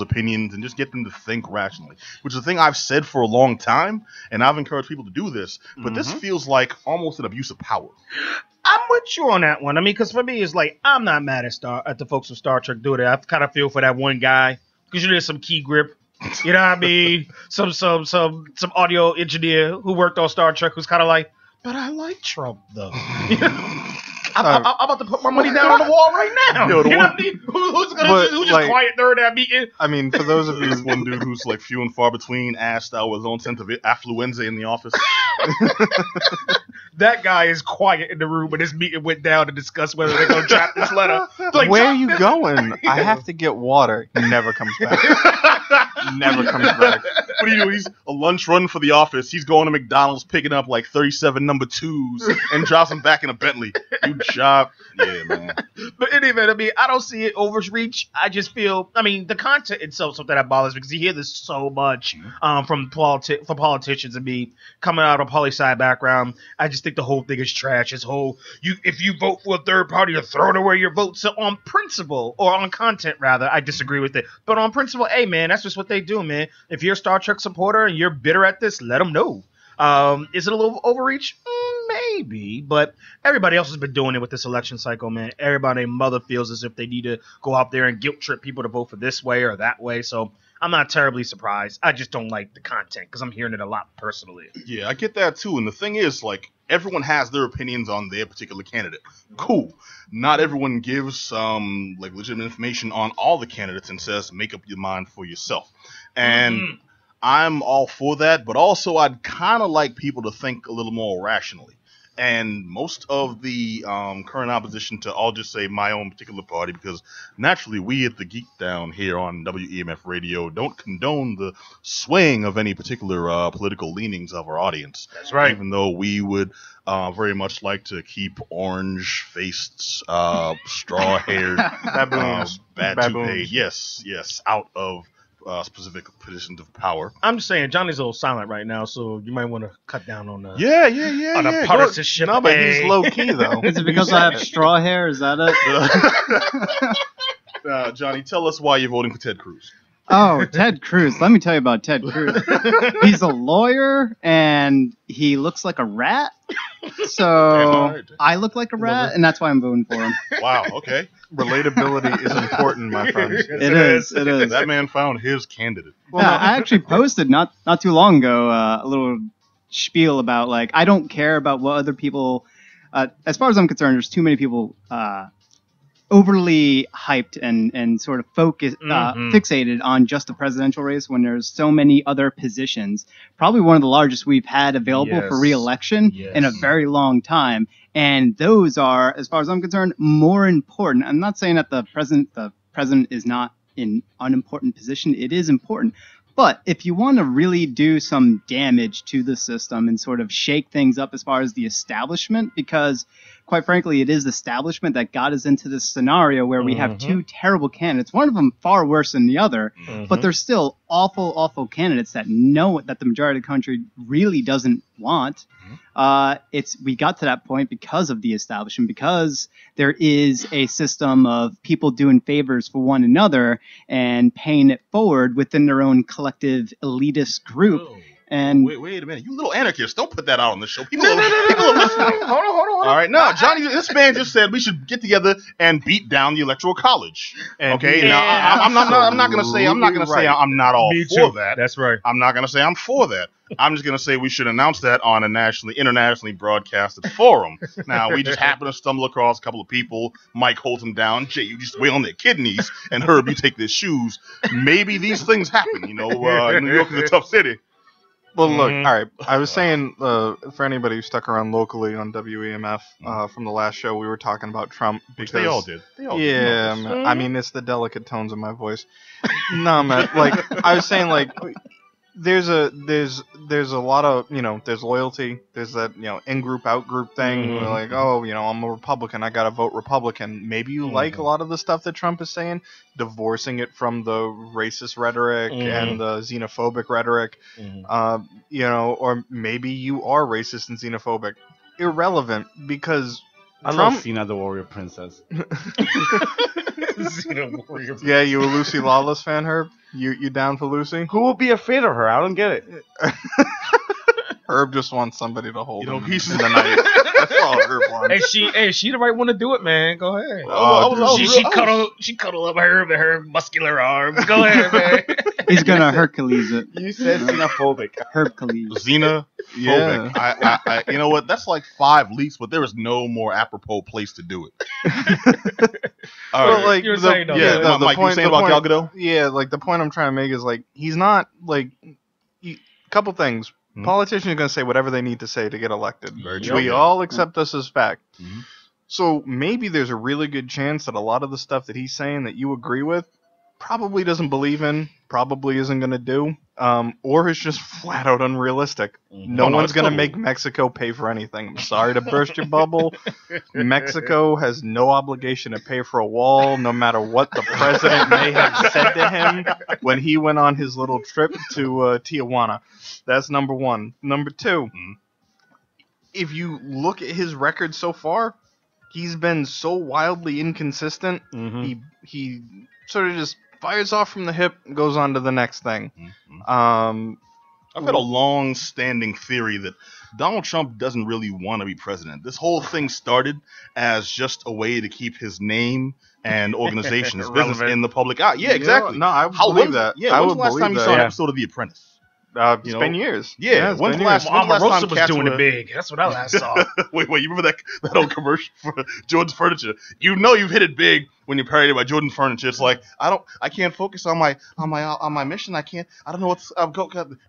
opinions and just get them to think rationally, which is a thing I've said for a long time, and I've encouraged people to do this. But this feels like almost an abuse of power. I'm with you on that one. I mean, because for me, it's like I'm not mad at the folks of Star Trek doing it. I kind of feel for that one guy because there's some key grip. You know what I mean? Some audio engineer who worked on Star Trek who's kind of like, but I like Trump though. I'm about to put my money down on the wall right now. Yo, you know what I mean? Who's just quiet during that meeting? I mean, for those of you, This one dude who's like few and far between asked our own sense of affluenza in the office. That guy is quiet in the room when this meeting went down to discuss whether they're going to draft this letter. Like, where are you going? I have to get water. He never comes back. Never comes back. What do you do? He's a lunch run for the office. He's going to McDonald's, picking up like 37 number 2s and drops them back in a Bentley. You job. Yeah, man. But anyway, I mean, I don't see it overreach. I just feel, I mean, the content itself is something that bothers me because you hear this so much from politicians and me coming out of a poli-sci background. I just think the whole thing is trash. This whole, if you vote for a third party, you're throwing away your vote. So on principle, or on content rather, I disagree with it. But on principle, hey man, that's just what they do, man. If you're a Star Trek supporter and you're bitter at this, let them know. Is it a little overreach? Maybe, but everybody else has been doing it with this election cycle, man. Everybody mother feels as if they need to go out there and guilt trip people to vote for this way or that way. So I'm not terribly surprised. I just don't like the content because I'm hearing it a lot personally. Yeah, I get that too. And the thing is, like, everyone has their opinions on their particular candidate. Cool. Not everyone gives like legitimate information on all the candidates and says make up your mind for yourself. And I'm all for that, but also I'd kind of like people to think a little more rationally. And most of the current opposition to, I'll just say, my own particular party, because naturally we at the Geek down here on WEMF Radio don't condone the swaying of any particular political leanings of our audience. That's right. Even though we would very much like to keep orange-faced, straw-haired Baboons. bad Baboons. toupee, yes, out of specific positions of power. I'm just saying, Johnny's a little silent right now, so you might want to cut down on the Yeah. on the partisanship. No, but he's Hey. low key though. Is it because I have straw hair? Is that it? Johnny, tell us why you're voting for Ted Cruz. Oh, Ted Cruz. Let me tell you about Ted Cruz. He's a lawyer, and he looks like a rat. So I look like a rat, and that's why I'm voting for him. Wow, okay. Relatability is important, my friends. It is. That man found his candidate. Well, I actually posted not too long ago a little spiel about, like, I don't care about what other people. As far as I'm concerned, there's too many people overly hyped and sort of fixated on just the presidential race when there's so many other positions. Probably one of the largest we've had available for re-election in a very long time. And those are, as far as I'm concerned, more important. I'm not saying that the president is not in unimportant position. It is important. But if you want to really do some damage to the system and sort of shake things up as far as the establishment, because quite frankly, it is the establishment that got us into this scenario where we have two terrible candidates, one of them far worse than the other, but they're still awful candidates that know that the majority of the country really doesn't want. We got to that point because of the establishment, because there is a system of people doing favors for one another and paying it forward within their own collective elitist group. Whoa. And wait a minute, you little anarchist! Don't put that out on the show. People are listening. Hold on. All right, no, Johnny, this man just said we should get together and beat down the Electoral College. Okay, now I'm not gonna say I'm not all for that. That's right. I'm not gonna say I'm for that. I'm just gonna say we should announce that on a internationally broadcasted forum. Now we just happen to stumble across a couple of people. Mike holds them down. Jay, you just wail on their kidneys, and Herb, you take their shoes. Maybe these things happen. You know, New York is a tough city. Well, look, all right. I was saying, for anybody who stuck around locally on WEMF from the last show, we were talking about Trump because Which they all did. Yeah, man, I mean, it's the delicate tones of my voice. No, man. Like I was saying, like there's a lot of, there's loyalty. There's that, in-group, out-group thing. Where like, oh, I'm a Republican. I got to vote Republican. Maybe you like a lot of the stuff that Trump is saying, divorcing it from the racist rhetoric and the xenophobic rhetoric, or maybe you are racist and xenophobic. Irrelevant, because I love Cena the Warrior Princess. Xena warrior. Yeah, you a Lucy Lawless fan, Herb? You down for Lucy? Who would be afraid of her? I don't get it. Herb just wants somebody to hold him he's in the night. That's all Herb wants. She the right one to do it, man. Go ahead. She cuddle up her muscular arms. Go ahead, man. He's gonna Hercules it. You said xenophobic. Hercules. Xena. Yeah. I you know what? That's like 5 leaks, but there is no more apropos place to do it. All Well, right. like, You were saying, though, yeah, yeah. Mike, you were saying about Gal Gadot? Yeah, like the point I'm trying to make is like he's not like couple things. Mhm. Politicians are going to say whatever they need to say to get elected. Very true. We all accept this as fact. Mhm. So maybe there's a really good chance that a lot of the stuff that he's saying that you agree with probably doesn't believe in, probably isn't going to do, or is just flat out unrealistic. No no, one's it's going to totally- make Mexico pay for anything. I'm sorry to burst your bubble. Mexico has no obligation to pay for a wall, no matter what the president may have said to him when he went on his little trip to Tijuana. That's number one. Number two, if you look at his record so far, he's been so wildly inconsistent. He sort of just fires off from the hip and goes on to the next thing. I've had a long-standing theory that Donald Trump doesn't really want to be president. This whole thing started as just a way to keep his name and organization, his business in the public eye. Yeah, exactly. No, I would believe that. Yeah, I when's would the last believe time you that. saw an Yeah. episode of The Apprentice? It's You know? been years. Yeah, it's when's been the last- years. when's the last time Omarosa was cats doing were- it big. That's what I last saw. Wait, you remember that old commercial for Jordan's Furniture? You know you've hit it big when you're parodied by Jordan's Furniture. It's like I can't focus on my mission. I don't know what's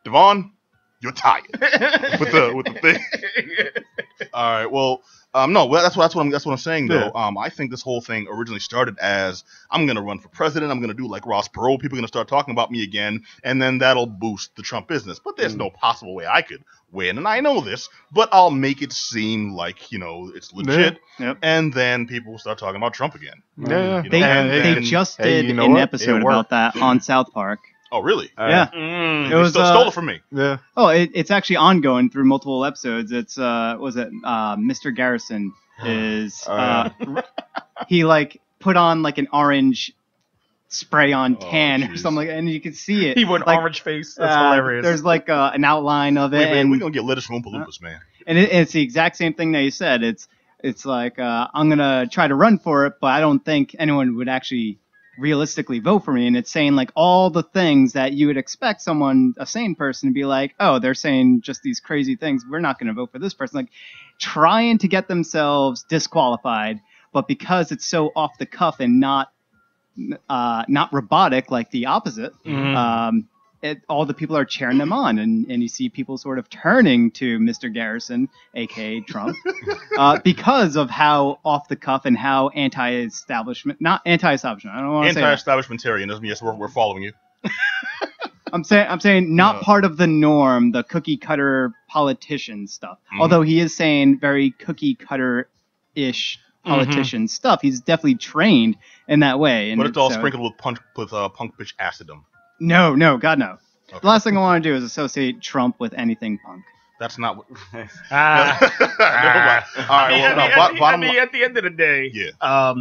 Devon, you're tired with the thing. All right, well, no, that's what I'm saying though. I think this whole thing originally started as I'm gonna run for president. I'm gonna do like Ross Perot. People are gonna start talking about me again, and then that'll boost the Trump business. But there's no possible way I could win, and I know this. But I'll make it seem like it's legit, Yep. and then people will start talking about Trump again. Yeah. You know, They and they then- just hey, did you know an what? episode It about that on South Park. Oh, really? Yeah. They It was stole it from me. Yeah. Oh, it's actually ongoing through multiple episodes. It's Mr. Garrison is he like put on like an orange spray on tan or jeez. something like that, and you can see it. He went like, orange face. That's hilarious. There's like an outline of it, Wait, and we're gonna get lettuce from Oompa Loompas, man. and it's the exact same thing that you said. It's like I'm gonna try to run for it, but I don't think anyone would actually realistically vote for me. And it's saying like all the things that you would expect a sane person to be like, oh, they're saying just these crazy things. We're not gonna vote for this person. Like trying to get themselves disqualified, but because it's so off the cuff and not robotic like the opposite. All the people are cheering them on, and you see people sort of turning to Mr. Garrison, aka Trump, because of how off the cuff and how anti-establishment, not anti-establishment. I don't want to say that. Anti-establishmentarianism. Yes, we're following you. I'm saying not part of the norm, the cookie cutter politician stuff. Although he is saying very cookie cutter ish politician stuff. He's definitely trained in that way. And But it's all sprinkled with punk bitch acidum. No, God no. Okay. The last thing I want to do is associate Trump with anything punk. That's not what. Never All right. Well, no, bottom line. at the end of the day, Yeah.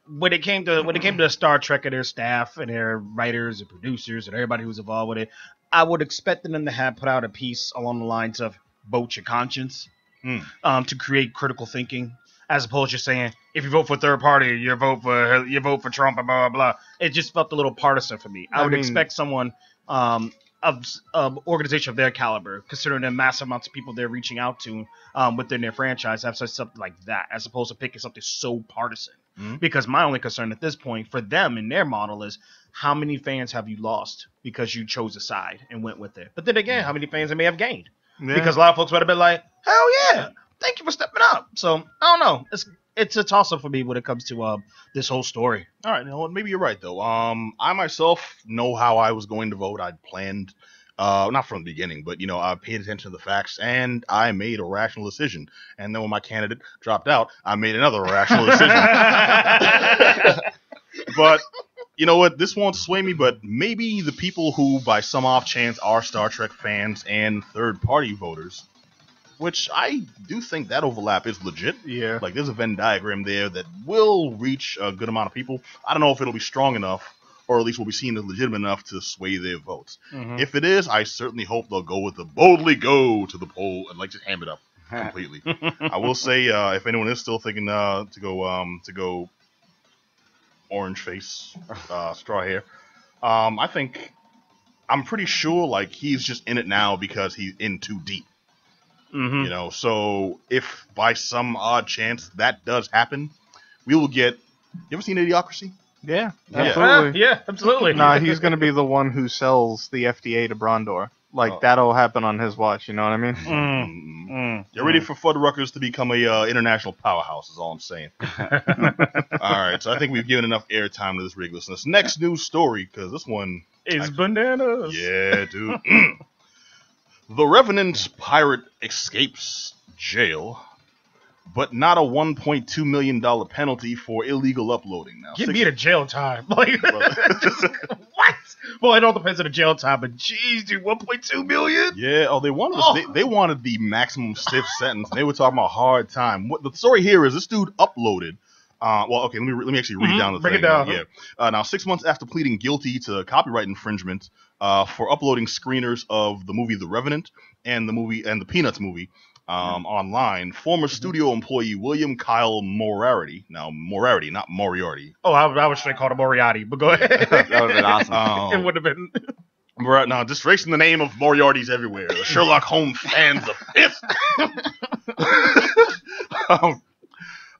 when it came to Star Trek and their staff and their writers and producers and everybody who's involved with it, I would expect them to have put out a piece along the lines of vote your conscience, to create critical thinking, as opposed to just saying if you vote for third party, you vote for Trump and blah blah blah. It just felt a little partisan for me. I would expect someone of organization of their caliber, considering the massive amounts of people they're reaching out to within their franchise, have something like that, as opposed to picking something so partisan. Because my only concern at this point for them and their model is how many fans have you lost because you chose a side and went with it. But then again, how many fans they may have gained? Yeah. Because a lot of folks would have been like, hell yeah, thank you for stepping up. So I don't know. It's a toss up for me when it comes to this whole story. All right, you know what? Maybe you're right though. I myself know how I was going to vote. I'd planned, not from the beginning, but I paid attention to the facts and I made a rational decision. And then when my candidate dropped out, I made another rational decision. But you know what? This won't sway me. But maybe the people who, by some off chance, are Star Trek fans and third-party voters which I do think that overlap is legit. Yeah. Like, there's a Venn diagram there that will reach a good amount of people. I don't know if it'll be strong enough, or at least will be seen as legitimate enough to sway their votes. Mhm. If it is, I certainly hope they'll go with the boldly go to the poll and like just ham it up completely. I will say, if anyone is still thinking to go orange face, straw hair, I think I'm pretty sure like he's just in it now because he's in too deep. Mm-hmm. You know, so if by some odd chance that does happen, we will get. You ever seen Idiocracy? Yeah, Yeah. absolutely. Yeah, absolutely. Nah, he's going to be the one who sells the FDA to Brondor. Like, Oh. that'll happen on his watch, you know what I mean? Get ready for Fuddruckers to become a international powerhouse, is all I'm saying. Alright, so I think we've given enough airtime to this ridiculousness. Next news story, because this one... It's bananas. Yeah, dude. The Revenant pirate escapes jail, but not a $1.2 million penalty for illegal uploading. Now, Give me the jail time. Like, what? Well, it all depends on the jail time, but geez, dude, 1.2 million? Yeah, they wanted they wanted the maximum stiff sentence. They were talking about hard time. What the story here is, this dude uploaded. Let me actually read down the break thing. it down. Yeah. Now, 6 months after pleading guilty to copyright infringement for uploading screeners of the movie The Revenant and the Peanuts movie online, former studio employee William Kyle Moriarty. Now, Moriarty, not Moriarty. Oh, I was straight called a Moriarty, but go ahead. That would have been awesome. It would have been. Now, just racing the name of Moriarty's everywhere. The Sherlock Holmes fans are pissed.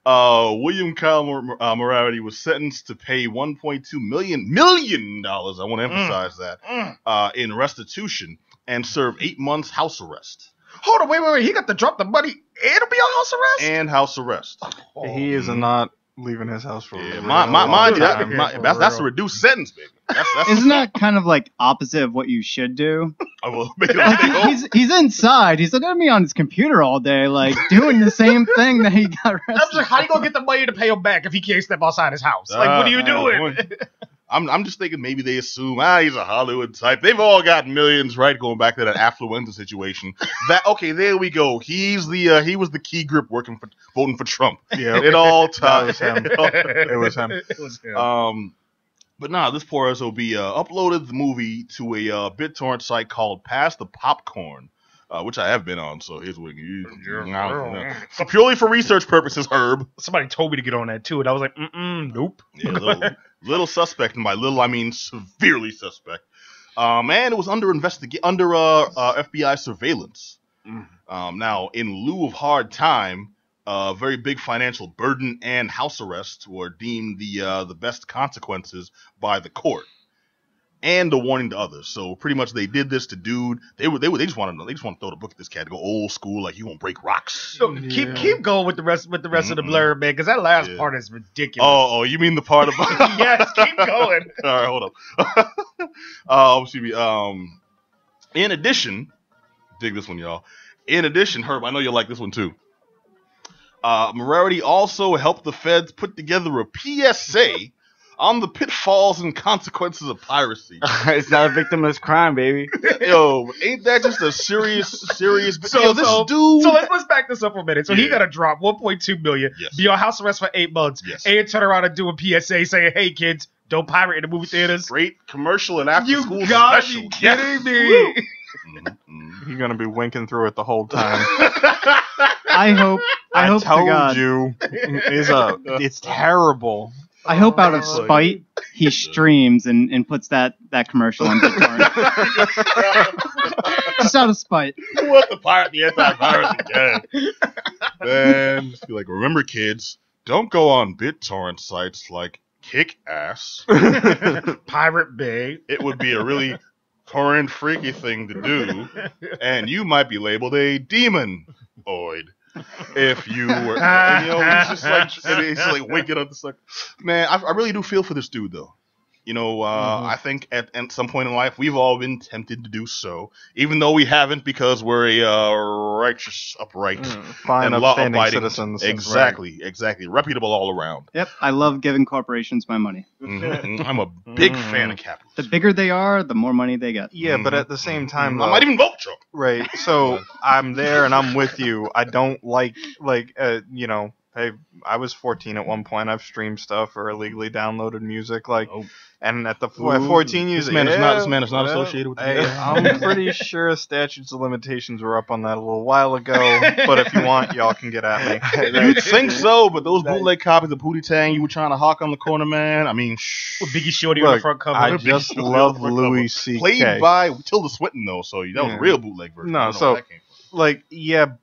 William Kyle Moriarty was sentenced to pay $1.2 million. I want to emphasize that in restitution and serve 8 months house arrest. Hold on, wait. He got to drop the money and be on house arrest? And house arrest. He is not leaving his house for Yeah, a mind you, time. that's a reduced sentence, baby. That's Isn't that kind of like opposite of what you should do? I will make it Like he's inside. He's looking at me on his computer all day, like doing the same thing that he got I'm arrested. just like, how you gonna get the money to pay him back if he can't step outside his house? Like, what are you doing? I'm just thinking maybe they assume he's a Hollywood type. They've all got millions, right? Going back to that affluenza situation. There we go. He was the key grip voting for Trump. Yeah, It all was ties. him. It was him. It was him. But nah, this poor SOB uploaded the movie to a BitTorrent site called Pass the Popcorn, which I have been on. So here's what so purely for research purposes, Herb. Somebody told me to get on that too, and I was like, nope. Yeah, little suspect, and by little I mean severely suspect. And it was under FBI surveillance. Now, in lieu of hard time, very big financial burden and house arrest were deemed the best consequences by the court, and a warning to others. So pretty much they did this to dude. They just want to throw the book at this cat to go old school, like you won't break rocks. So keep going with the rest of the blurb, man, because that last part is ridiculous. Oh, you mean the part about? Yes, keep going. All right, hold up. In addition, dig this one, y'all. In addition, Herb, I know you'll like this one too. Moriarty also helped the feds put together a PSA on the pitfalls and consequences of piracy. It's not a victimless crime, baby. Yo, ain't that just a serious? So let's back this up for a minute. So he got to drop 1.2 million, be on house arrest for 8 months, and turn around and do a PSA saying, "Hey kids, don't pirate in the movie theaters." Great commercial and after school You gotta special. be kidding me. You're gonna be winking through it the whole time. I hope to told God. you, it's terrible. I hope out of spite he streams and puts that commercial on BitTorrent. Just out of spite. What the anti-pirate again? Then just be like, remember, kids, don't go on BitTorrent sites like Kick Ass. Pirate Bay. It would be a really torrent freaky thing to do, and you might be labeled a demon-oid. If you were, he's just like winking at the sucker. Man, I really do feel for this dude though. I think at some point in life we've all been tempted to do so, even though we haven't, because we're a righteous, upright, fine, and upstanding law-abiding citizens. Exactly, reputable all around. Yep, I love giving corporations my money. I'm a big fan of capitalism. The bigger they are, the more money they get. Yeah, but at the same time, though, I might even vote Trump. Right. So I'm there and I'm with you. I don't like hey, I was 14 at one point. I've streamed stuff or illegally downloaded music, and at 14 years, this man is not associated with. I'm pretty sure statutes of limitations were up on that a little while ago. But if you want, y'all can get at me. You'd think so, but those bootleg copies of Pootie Tang you were trying to hawk on the corner, man. I mean, with Biggie Shorty on the front cover. I just love Louis C.K. Played by Tilda Swinton, though, so that was a real bootleg version. No, so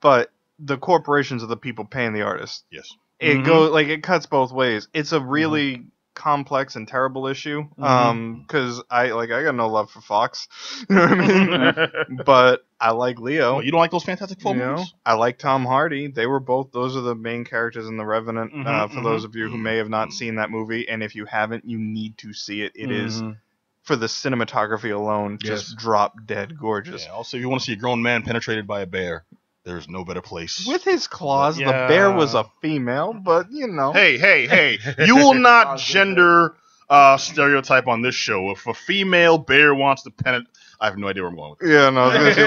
but the corporations are the people paying the artists. Yes. It goes it cuts both ways. It's a really complex and terrible issue. Because I got no love for Fox. You know what I mean? But I like Leo. You don't like those Fantastic Four movies? I like Tom Hardy. Those are the main characters in The Revenant. For those of you who may have not seen that movie, and if you haven't, you need to see it. It is, for the cinematography alone, just drop dead gorgeous. Yeah, also, if you want to see a grown man penetrated by a bear, there's no better place. With his claws, the bear was a female, but Hey, you will not gender stereotype on this show. If a female bear wants to penetrate, I have no idea where I'm going with this. Yeah, no, I was gonna say,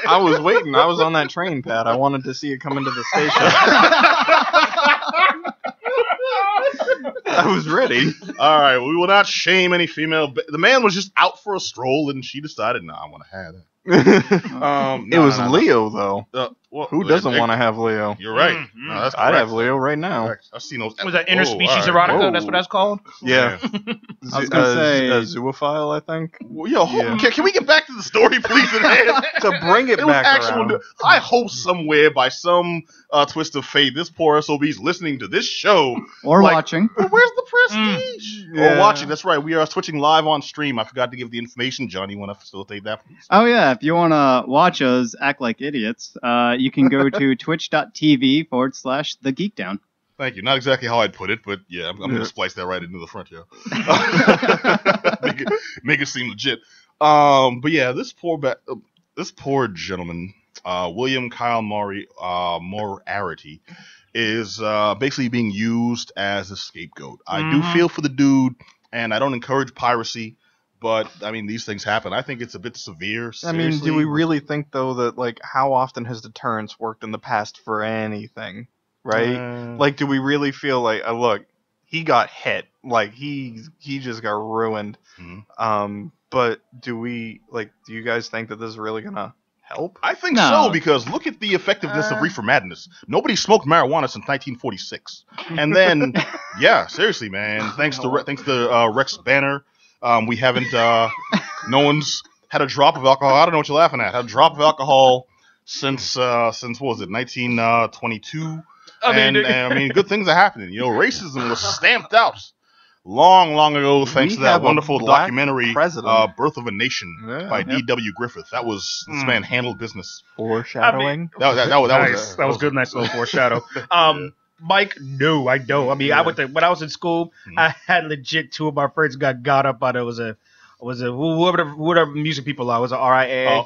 I was waiting. I was on that train, Pat. I wanted to see it come into the station. I was ready. All right, we will not shame any female. The man was just out for a stroll, and she decided, I want to have that. It was Leo, though. Who doesn't want to have Leo? You're right. No, that's I'd have Leo right now. correct. I've seen those. Was that interspecies erotica? That's what that's called? Yeah. I was gonna say a zoophile, I think. Can we get back to the story, please? To bring it back around. I hope somewhere, by some twist of fate, this poor SOB's listening to this show. Or watching. But where's the prestige? Or watching, that's right. We are switching live on stream. I forgot to give the information. Johnny, you want to facilitate that, please? Oh, yeah. If you want to watch us act like idiots, you can go to twitch.tv/The Geek Down. Thank you. Not exactly how I'd put it, but yeah, I'm going to splice that right into the front here. make it seem legit. But yeah, this poor gentleman, William Kyle Moriarty, is basically being used as a scapegoat. I do feel for the dude, and I don't encourage piracy. But, I mean, these things happen. I think it's a bit severe. Seriously. I mean, do we really think, though, that, how often has deterrence worked in the past for anything, right? Do we really feel look, he got hit. He just got ruined. But do you guys think that this is really going to help? I think so, because look at the effectiveness of reefer madness. Nobody smoked marijuana since 1946. And then, yeah, seriously, man, thanks to Rex Banner, we haven't, no one's had a drop of alcohol. I don't know what you're laughing at. Had a drop of alcohol since what was it, 1922? I mean, good things are happening. Racism was stamped out long ago thanks to that wonderful documentary, Birth of a Nation by D.W. Griffith. That was, this man handled business. Foreshadowing? That was good, nice little foreshadow. Mike, no, I don't. I mean, when I was in school, I had legit two of my friends got up on it. Was it whatever music people are? Was it RIAA?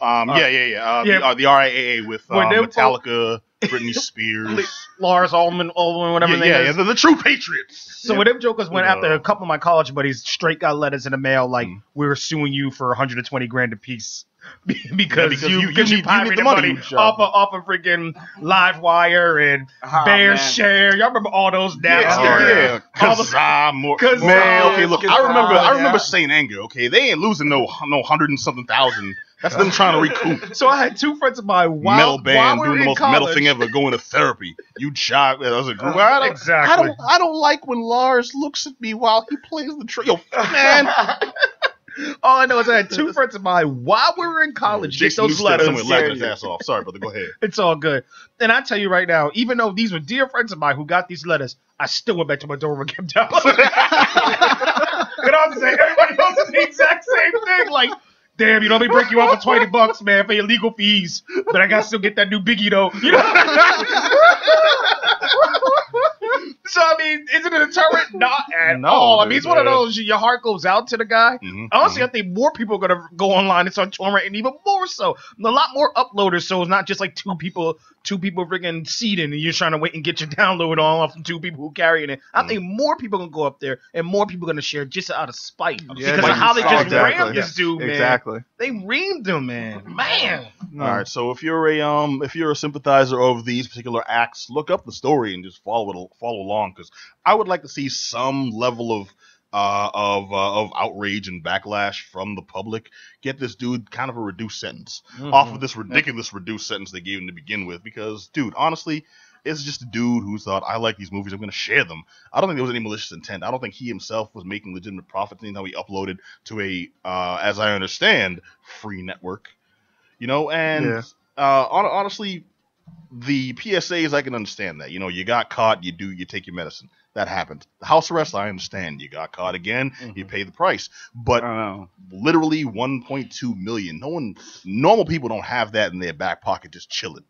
The RIAA with Metallica, Britney Spears, Lars Ulrich, whatever name is. The true patriots. So when them jokers went after a couple of my college buddies, straight got letters in the mail we're suing you for $120,000 a piece. because you pirated the money off of freaking Livewire and Bear Share. Y'all remember all those Napster? Okay, look, I remember Saint Anger. Okay, they ain't losing no 100 and something thousand. That's them trying to recoup. So I had two friends of mine metal band doing the most metal thing ever, going to therapy. You jive. That was a group. Exactly. I don't like when Lars looks at me while he plays the trio. Man. All I know is I had two friends of mine while we were in college get those letters. His ass off. Sorry, brother. Go ahead. It's all good. And I tell you right now, even though these were dear friends of mine who got these letters, I still went back to my dorm and kept down. And I'm saying everybody else is the exact same thing. Damn, let me break you off for $20, man, for your legal fees. But I gotta still get that new Biggie though. So I mean, is it a deterrent? Not at No, all. I mean, it's dude. one of those. Your heart goes out to the guy. Mhm, Honestly, mhm. I think more people are gonna go online and start torrenting even more. So a lot more uploaders. So it's not just like two people freaking seeding, and you're trying to wait and get your download on from two people who carrying it. I think more people gonna go up there, and more people gonna share just out of spite because of how they just rammed this dude, man. Exactly. They reamed him, man. No. All right, so if you're a sympathizer of these particular acts, look up the story and just follow along, because I would like to see some level of outrage and backlash from the public. Get this dude kind of a reduced sentence off of this ridiculous reduced sentence they gave him to begin with, because dude, honestly, it's just a dude who thought, I like these movies, I'm going to share them. I don't think there was any malicious intent. I don't think he himself was making legitimate profits anytime he uploaded to a, as I understand, free network. You know, and honestly, the PSAs, I can understand that. You know, you got caught, you take your medicine. That happened. The house arrest, I understand. You got caught again, you pay the price. But literally 1.2 million. Normal people don't have that in their back pocket just chilling.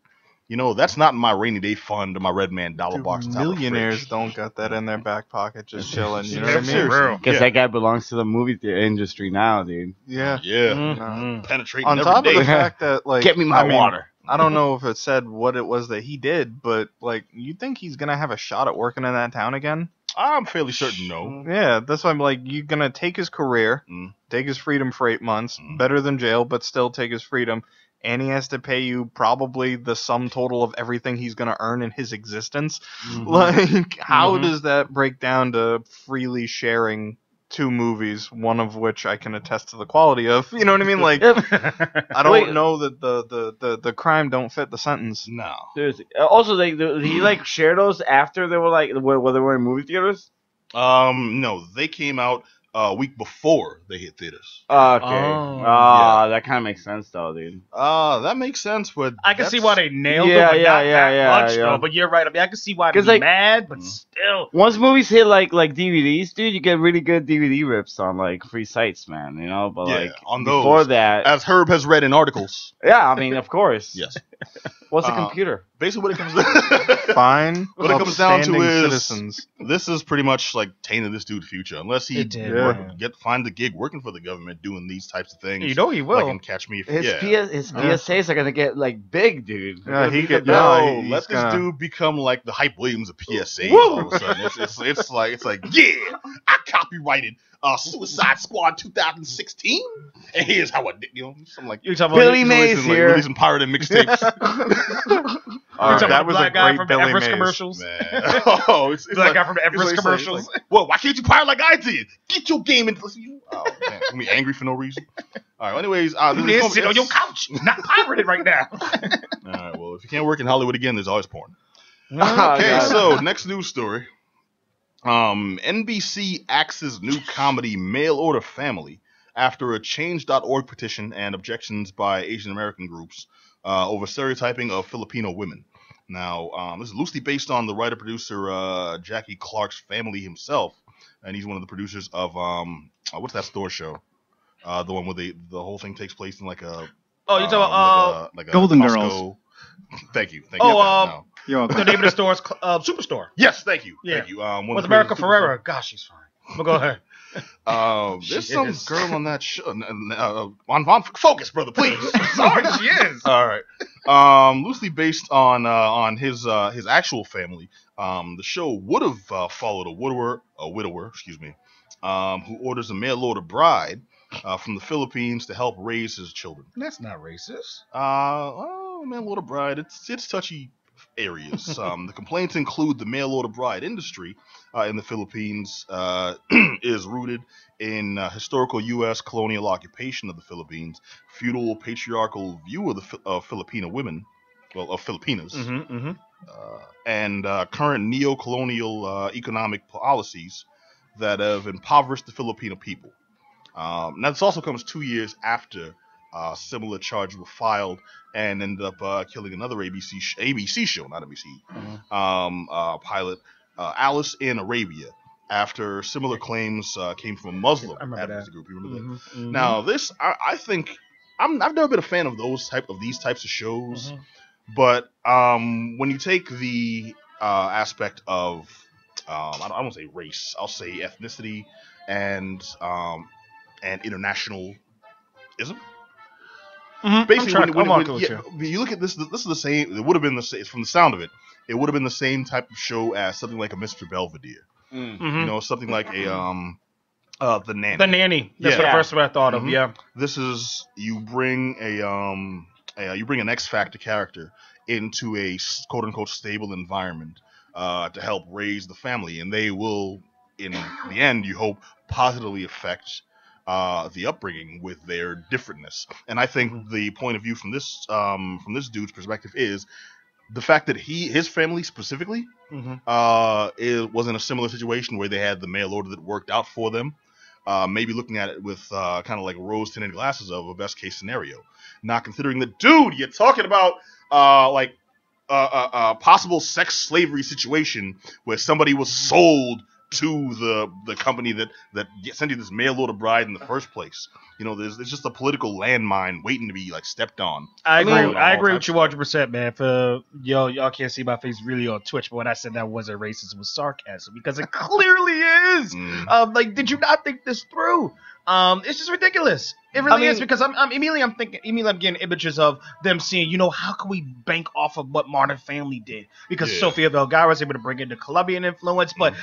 You know, that's not in my rainy day fund or my red man dollar box. Millionaires don't got that in their back pocket just chilling. You know what I mean? Seriously. Guess that guy belongs to the movie theater industry now, dude. Yeah. Yeah. Penetrating On every top day. of the fact that, like, Get me my water. I don't know if it said what it was that he did, but like, you think he's gonna have a shot at working in that town again? I'm fairly certain no. Yeah, that's why I'm like, you're gonna take his career, take his freedom for 8 months, better than jail, but still take his freedom, and he has to pay you probably the sum total of everything he's gonna earn in his existence. Like, how does that break down to freely sharing 2 movies, one of which I can attest to the quality of? You know what I mean? Like, I don't know that the crime don't fit the sentence. No. Seriously. Also, did he like share those after they were like where they were in movie theaters? No, they came out a week before they hit theaters. Okay. Oh. That kind of makes sense though, dude. That makes sense, but I can see why they nailed Yeah, him, but yeah, not yeah, that yeah, much, yeah. though. But you're right. I mean, I can see why they're 'Cause, like, mad, but still. Once movies hit like DVDs, dude, you get really good DVD rips on like free sites, man. You know, but Yeah, like on before those, that, as Herb has read in articles. yeah, I mean, of course. Yes. What's a computer? Basically, what it comes to Fine. what it comes down to upstanding is citizens. this is pretty much like tainted this dude's future, unless he It did, yeah. find the gig working for the government doing these types of things. You know he will. Like in Catch Me If His yeah. his PSAs are gonna get like big, dude. Yeah, he could. No, he's let this gonna- dude become like the Hype Williams of PSA. Woo! All of a sudden, it's like yeah, I copyrighted Suicide Squad 2016, and here's how I did. You know, something like You're talking Billy about Mays releasing, here. releasing pirated mixtapes. Alright, that that was a black guy great from the Billy Everest Mays. commercials. Man. Oh, it's Black like, guy from the Everest it's commercials. like, well, why can't you pirate like I did? Get your game and oh man, I'm be angry for no reason. All right. Anyways, You didn't sit on your couch, not pirated right now. All right. Well, if you can't work in Hollywood again, there's always porn. Oh, Okay, God. so next news story. NBC axes new comedy Mail Order Family after a Change.org petition and objections by Asian American groups over stereotyping of Filipino women. Now, this is loosely based on the writer-producer Jackie Clark's family himself, and he's one of the producers of what's that store show? The one where the whole thing takes place in like a Oh, you're talking about like a Golden Costco. Girls. Thank you. Oh, You're welcome. the name of the store is Superstore. Yes, thank you. Yeah. Thank you. One of With the America creators of Superstore. Ferrera. Gosh, she's fine. But go ahead. There's She some is. girl on that show. On focus, brother, please. Sorry, she is. All right. Loosely based on his actual family. The show would have followed a widower, excuse me, who orders a mail order bride from the Philippines to help raise his children. That's not racist. Mail order bride, it's touchy areas. The complaints include the mail order bride industry in the Philippines is rooted in historical U.S. colonial occupation of the Philippines, feudal patriarchal view of Filipino women, well, of Filipinas, and current neo-colonial economic policies that have impoverished the Filipino people. Now, this also comes 2 years after similar charges were filed and ended up killing another ABC show, not ABC, pilot, Alice in Arabia, after similar claims came from a Muslim advocacy group. You remember that? Now, this, I think, I've never been a fan of these types of shows, but when you take the aspect of I don't say race. I'll say ethnicity and internationalism. Basically, when you look at this is the same. It would have been the same from the sound of it. It would have been the same type of show as something like a Mr. Belvedere. You know, something like a the Nanny. The Nanny. That's the first one I thought of. Yeah. This is you bring an X Factor character into a quote unquote stable environment to help raise the family, and they will, in the end, you hope positively affect the upbringing with their differentness. And I think the point of view from this dude's perspective is the fact that his family specifically was in a similar situation where they had the mail order that worked out for them. Maybe looking at it with kind of like rose-tinted glasses of a best case scenario, not considering that, dude, you're talking about a possible sex slavery situation where somebody was sold to the company that sent you this mail order bride in the first place. You know, there's just a political landmine waiting to be like stepped on. I agree with you 100%, man. For y'all can't see my face really on Twitch, but when I said that wasn't racist, it was sarcasm because it clearly is. Like, did you not think this through? It's just ridiculous. It really is, because I'm getting images of them seeing, you know, how can we bank off of what Modern Family did? Because Sofia Vergara was able to bring in the Colombian influence, but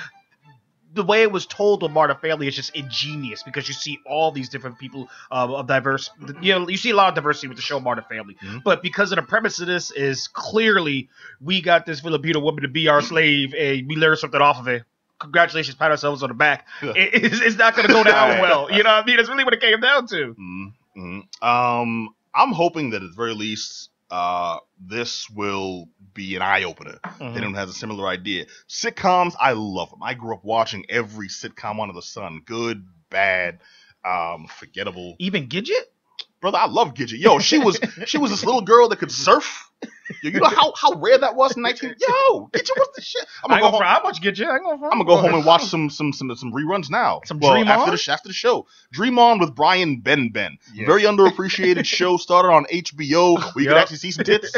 the way it was told on Modern Family is just ingenious, because you see all these different people of diverse, you see a lot of diversity with the show Modern Family. But because of the premise of this is clearly we got this Filipino woman to be our slave and we learned something off of it. Congratulations, pat ourselves on the back. It's not going to go down well. You know what I mean? That's really what it came down to. I'm hoping that at the very least this will be an eye-opener. Anyone has a similar idea. Sitcoms, I love them. I grew up watching every sitcom under the sun. Good, bad, forgettable. Even Gidget? Brother, I love Gidget. Yo, she was this little girl that could surf. You know how rare that was in 19. Yo, Gidget was the shit. I'm gonna go home and watch some reruns now. Dream after the show. Dream On with Brian Ben. Yes. Very underappreciated show, started on HBO where you could actually see some tits.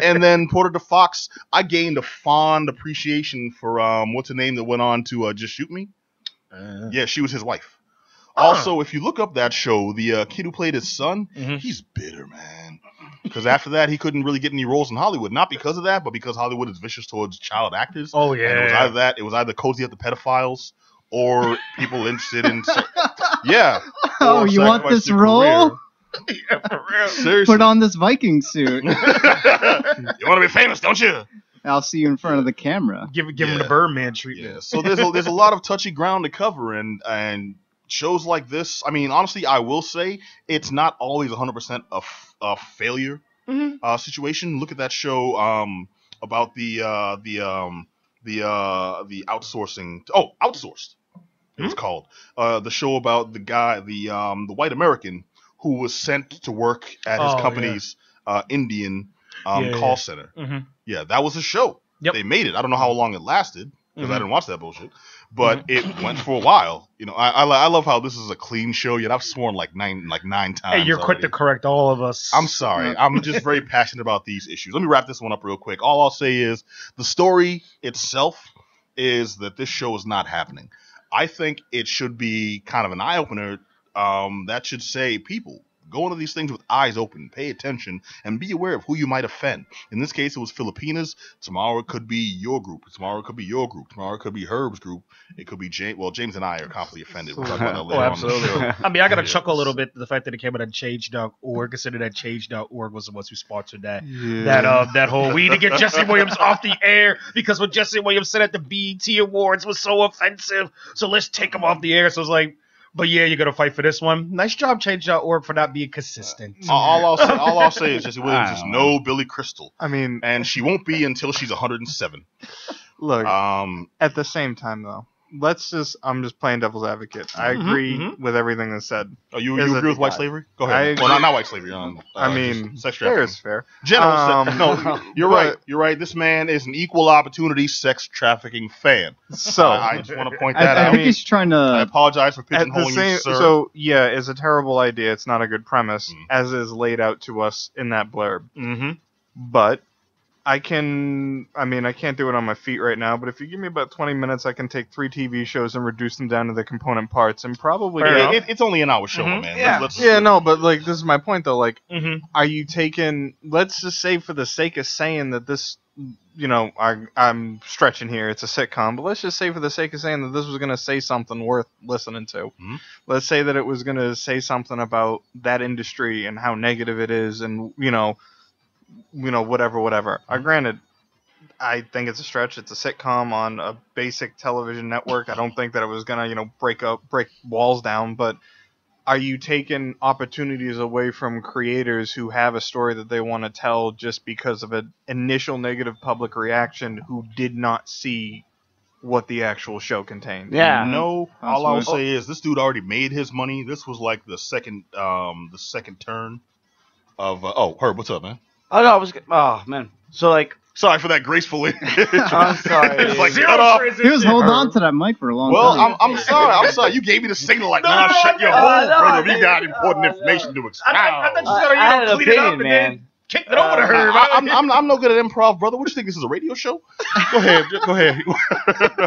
And then ported to Fox. I gained a fond appreciation for what's her name that went on to Just Shoot Me. Yeah, she was his wife. Also, if you look up that show, the kid who played his son, he's bitter, man. Because after that, he couldn't really get any roles in Hollywood. Not because of that, but because Hollywood is vicious towards child actors. Oh, yeah. And it was either Cozy Up the Pedophiles or people interested in... Yeah. Oh, you want this role? Yeah, for real. Seriously. Put on this Viking suit. You want to be famous, don't you? I'll see you in front of the camera. Give him the Birdman treatment. Yeah. So there's a lot of touchy ground to cover, and shows like this, I mean, honestly, I will say it's not always 100% a failure situation. Look at that show about the outsourcing. Oh, Outsourced. It was called the show about the guy, the white American who was sent to work at his company's Indian call center. Yeah, that was a show. Yep. They made it. I don't know how long it lasted because I didn't watch that bullshit. But it went for a while. You know, I love how this is a clean show, yet I've sworn like nine times. Hey, you're quick to correct all of us. I'm sorry. I'm just very passionate about these issues. Let me wrap this one up real quick. All I'll say is the story itself is that this show is not happening. I think it should be kind of an eye-opener that should say, people, go into these things with eyes open, pay attention, and be aware of who you might offend. In this case, it was Filipinas. Tomorrow it could be your group. Tomorrow it could be your group. Tomorrow it could be Herb's group. It could be James. Well, James and I are completely offended. We'll talk about that later on the show. I mean, I got to chuckle a little bit to the fact that it came out on Change.org, considering that Change.org was the ones who sponsored that. Yeah. That whole, we need to get Jesse Williams off the air because what Jesse Williams said at the BET Awards was so offensive. So let's take him off the air. So it's like, but yeah, you're going to fight for this one. Nice job, Change.org, for not being consistent. All I'll say is Jesse Williams is no Billy Crystal. I mean... And she won't be until she's 107. Look, at the same time, though, I'm just playing devil's advocate. I agree with everything that's said. Oh, you agree with white slavery? Go ahead. Well, not white slavery. I mean, sex fair is fair. General sex. No, you're right. You're right. This man is an equal opportunity sex trafficking fan. So I just want to point that out. I think he's trying to... I apologize for pigeonholing you, sir. So, yeah, it's a terrible idea. It's not a good premise, as is laid out to us in that blurb. But I can't do it on my feet right now, but if you give me about 20 minutes, I can take 3 TV shows and reduce them down to the component parts and probably it's only an hour show, man. Yeah. No, but like this is my point though. Like, Mm-hmm. are you taking? Let's just say for the sake of saying that this, I'm stretching here. It's a sitcom, but let's just say for the sake of saying that this was going to say something worth listening to. Mm-hmm. Let's say that it was going to say something about that industry and how negative it is, and whatever. Granted, I think it's a stretch. It's a sitcom on a basic television network. I don't think that it was gonna, break walls down. But are you taking opportunities away from creators who have a story that they want to tell just because of an initial negative public reaction who did not see what the actual show contained? Yeah. No, all I'll say is this dude already made his money. This was like the second turn of. Herb, what's up, man? Oh man. So like. Sorry for that graceful. I'm sorry. It's like, shut up. He was holding on to that mic for a long time. Well, I'm sorry. You gave me the signal like, shut your hole, brother. We got important information to expound. I thought you clean it up and then kick it over to her. I'm no good at improv, brother. What you think, this is a radio show? Go ahead.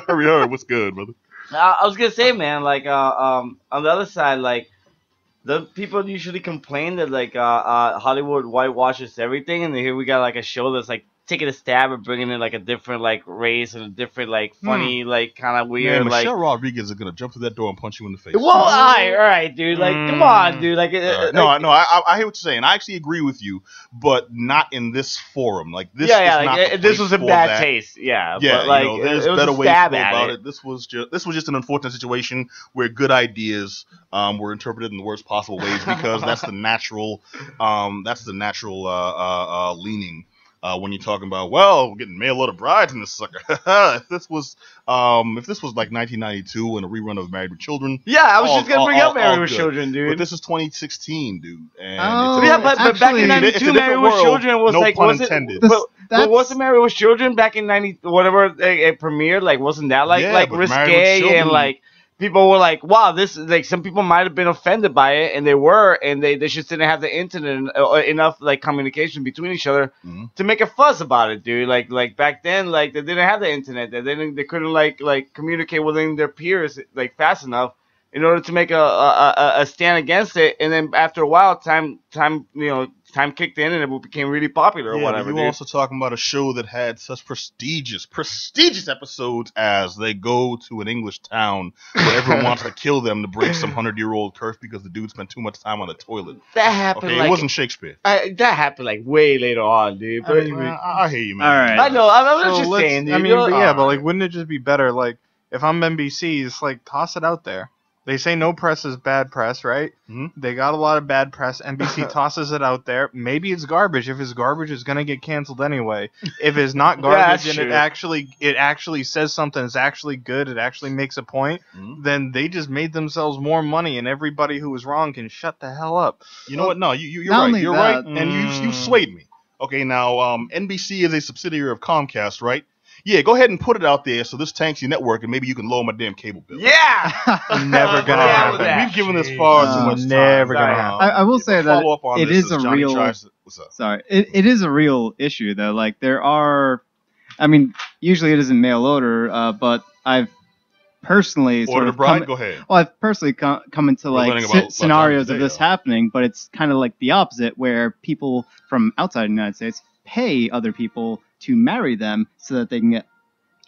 Hurry. What's good, brother? I was gonna say, man, like on the other side, like the people usually complain that like Hollywood whitewashes everything, and here we got like a show that's like taking a stab at bringing in like a different like race and a different like funny like kind of weird. Man, like Michelle Rodriguez is gonna jump through that door and punch you in the face. Well, all right, dude. Like, come on, dude. Like, I hear what you're saying. I actually agree with you, but not in this forum. Like this. This was a bad taste. Yeah. But, like, there's it was better a ways to stab go at about it. it. This was just an unfortunate situation where good ideas were interpreted in the worst possible ways because that's the natural leaning. When you're talking about, we're getting mail order brides in this sucker. if this was like 1992 and a rerun of Married with Children. Yeah, I was just gonna bring up Married with Children, dude. But this is 2016, dude. And but back in '92, Married with Children was no like, pun intended. But wasn't Married with Children back in '90 whatever it premiered? Like, wasn't that like risque and like? People were like, wow, this is like, some people might have been offended by it, and they were, and they just didn't have the internet enough like communication between each other to make a fuss about it, dude. Like back then, like they didn't have the internet, they couldn't like communicate within their peers like fast enough in order to make a stand against it. And then after a while, time kicked in and it became really popular or whatever. You were also talking about a show that had such prestigious episodes as they go to an English town where everyone wants to kill them to break some 100-year-old curse because the dude spent too much time on the toilet. That happened. Okay, it wasn't Shakespeare. That happened like way later on, dude. But I hear you, man. All right. I know. I'm just saying, dude. But like, wouldn't it just be better? Like, if I'm NBC, it's like, toss it out there. They say no press is bad press, right? Mm-hmm. They got a lot of bad press. NBC tosses it out there. Maybe it's garbage. If it's garbage, it's gonna get canceled anyway. If it's not garbage and it actually says something that's actually good, it actually makes a point, then they just made themselves more money, and everybody who was wrong can shut the hell up. You know what? No, you're right. You're right, and you swayed me. Okay, now NBC is a subsidiary of Comcast, right? Yeah, go ahead and put it out there so this tanks your network and maybe you can lower my damn cable bill. Yeah! Never gonna happen. We've given this far too much time. Never gonna happen. I will say that it is a real... Sorry. It is a real issue, though. Like, there are... I mean, usually it isn't mail order, but I've personally Order the bride? Go ahead. Well, I've personally come into, like, scenarios of this happening, but it's kind of like the opposite, where people from outside the United States pay other people to marry them so that they can get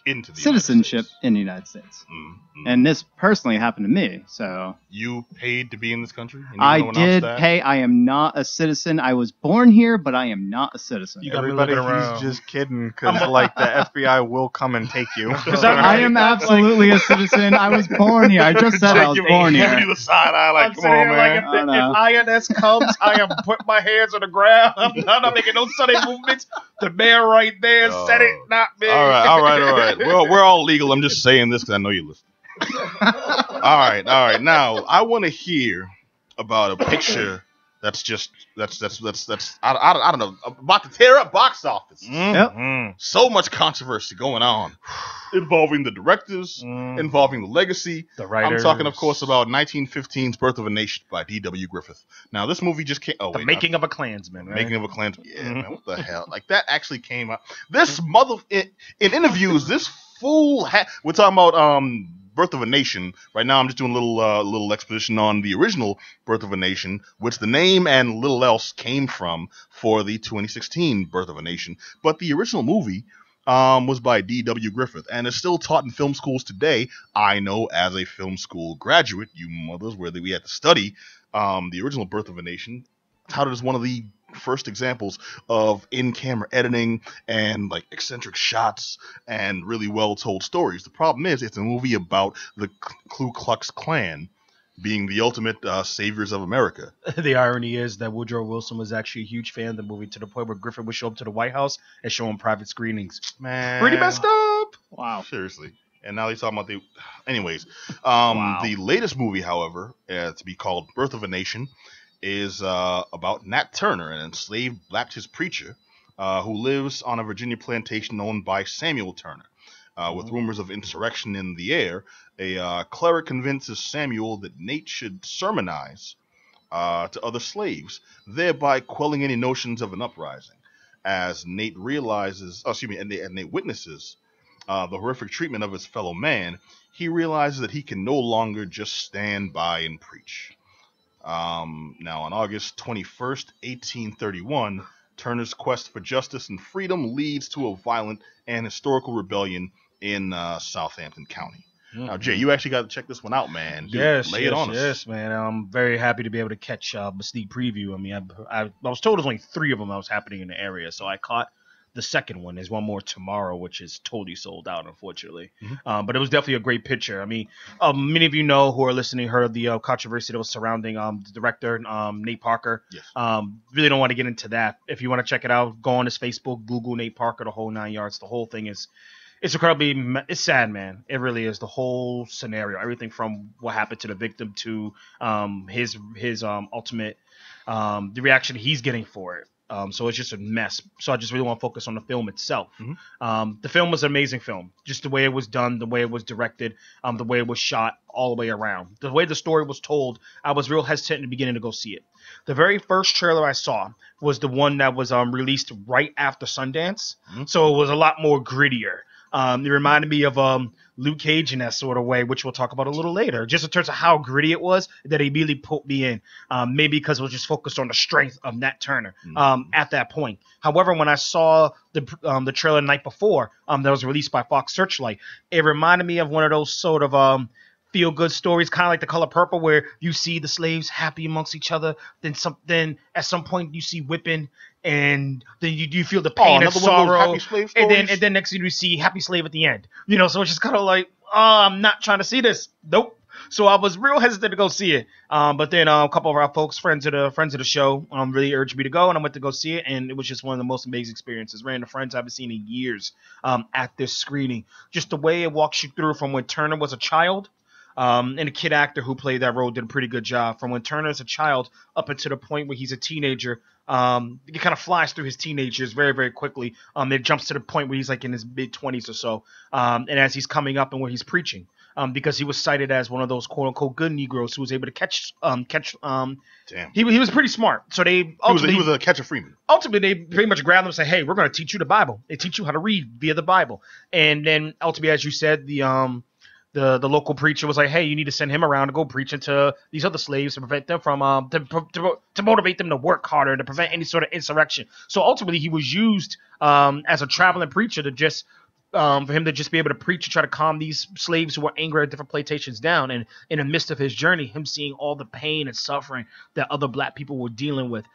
into the citizenship in the United States. Mm-hmm. And this personally happened to me. So you paid to be in this country? I did pay. I am not a citizen. I was born here, but I am not a citizen. Everybody, he's just kidding, because like the FBI will come and take you. I am absolutely a citizen. I was born here. I just said I was born here. The side eye, like, come on, man. If INS comes, I am putting my hands on the ground. I'm not making no sudden movements. The man right there said it, not me. All right. We're all legal. I'm just saying this because I know you listen. All right. Now I want to hear about a picture that's I don't know, about to tear up box office. Yep. So much controversy going on. involving the directors, involving the legacy. The writers. I'm talking, of course, about 1915's Birth of a Nation by D.W. Griffith. Now, this movie just came... The Making of a Klansman, right? Making of a Klansman. Yeah, man, what the hell? Like, that actually came out... This mother... In interviews, this fool... We're talking about Birth of a Nation. Right now, I'm just doing a little exposition on the original Birth of a Nation, which the name and little else came from for the 2016 Birth of a Nation. But the original movie... was by D.W. Griffith and is still taught in film schools today. I know as a film school graduate, you mothers, where we had to study the original Birth of a Nation, touted as one of the first examples of in-camera editing and like eccentric shots and really well-told stories. The problem is it's a movie about the Ku Klux Klan being the ultimate saviors of America. The irony is that Woodrow Wilson was actually a huge fan of the movie to the point where Griffith would show up to the White House and show him private screenings. Man. Pretty messed up. Wow. Seriously. And now he's talking about the... Anyways. Wow. The latest movie, however, to be called Birth of a Nation, is about Nat Turner, an enslaved Baptist preacher who lives on a Virginia plantation owned by Samuel Turner. With rumors of insurrection in the air, a cleric convinces Samuel that Nate should sermonize to other slaves, thereby quelling any notions of an uprising. As Nate Nate witnesses the horrific treatment of his fellow man, he realizes that he can no longer just stand by and preach. Now, on August 21st, 1831, Turner's quest for justice and freedom leads to a violent and historical rebellion in Southampton County. Now, Jay, you actually got to check this one out, man. Dude, lay it on us. Yes, man. I'm very happy to be able to catch a sneak preview. I mean, I was told there's only 3 of them that was happening in the area, so I caught the second one. There's one more tomorrow, which is totally sold out, unfortunately. But it was definitely a great picture. I mean, many of you know who are listening heard of the controversy that was surrounding the director, Nate Parker. Yes. Really don't want to get into that. If you want to check it out, go on his Facebook, Google Nate Parker, the whole 9 yards. The whole thing is... It's it's sad, man. It really is. The whole scenario, everything from what happened to the victim to his ultimate the reaction he's getting for it. So it's just a mess. So I just really want to focus on the film itself. The film was an amazing film. Just the way it was done, the way it was directed, the way it was shot, all the way around. The way the story was told, I was real hesitant in the beginning to go see it. The very first trailer I saw was the one that was released right after Sundance. So it was a lot more grittier. It reminded me of Luke Cage in that sort of way, which we'll talk about a little later. Just in terms of how gritty it was, that he really put me in. Maybe because it was just focused on the strength of Nat Turner at that point. However, when I saw the trailer the night before that was released by Fox Searchlight, it reminded me of one of those sort of feel-good stories, kind of like The Color Purple, where you see the slaves happy amongst each other. Then at some point you see whipping, and then you feel the pain and sorrow, and then next thing you see Happy Slave at the end. You know, so it's just kind of like, oh, I'm not trying to see this. Nope. So I was real hesitant to go see it. But then a couple of our folks, friends of the show, really urged me to go, and I went to go see it, and it was just one of the most amazing experiences. Ran into friends I haven't seen in years at this screening. Just the way it walks you through from when Turner was a child. And the kid actor who played that role did a pretty good job. From when Turner's a child up until the point where he's a teenager, it kind of flies through his teenage years very, very quickly. It jumps to the point where he's like in his mid-20s or so, and as he's coming up and where he's preaching, because he was cited as one of those quote-unquote good Negroes who was able to catch. Damn. He was pretty smart. So he was a catcher Freeman. Ultimately, they pretty much grabbed him and said, "Hey, we're going to teach you the Bible. They teach you how to read via the Bible." And then ultimately, as you said, the local preacher was like, "Hey, you need to send him around to go preach into these other slaves to prevent them from to motivate them to work harder, to prevent any sort of insurrection." So ultimately, he was used as a traveling preacher to just for him to just be able to preach and try to calm these slaves who were angry at different plantations down. And in the midst of his journey, him seeing all the pain and suffering that other black people were dealing with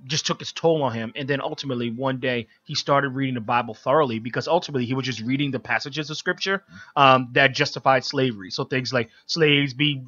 just took its toll on him. And then ultimately one day he started reading the Bible thoroughly, because ultimately he was just reading the passages of scripture that justified slavery. So things like slaves be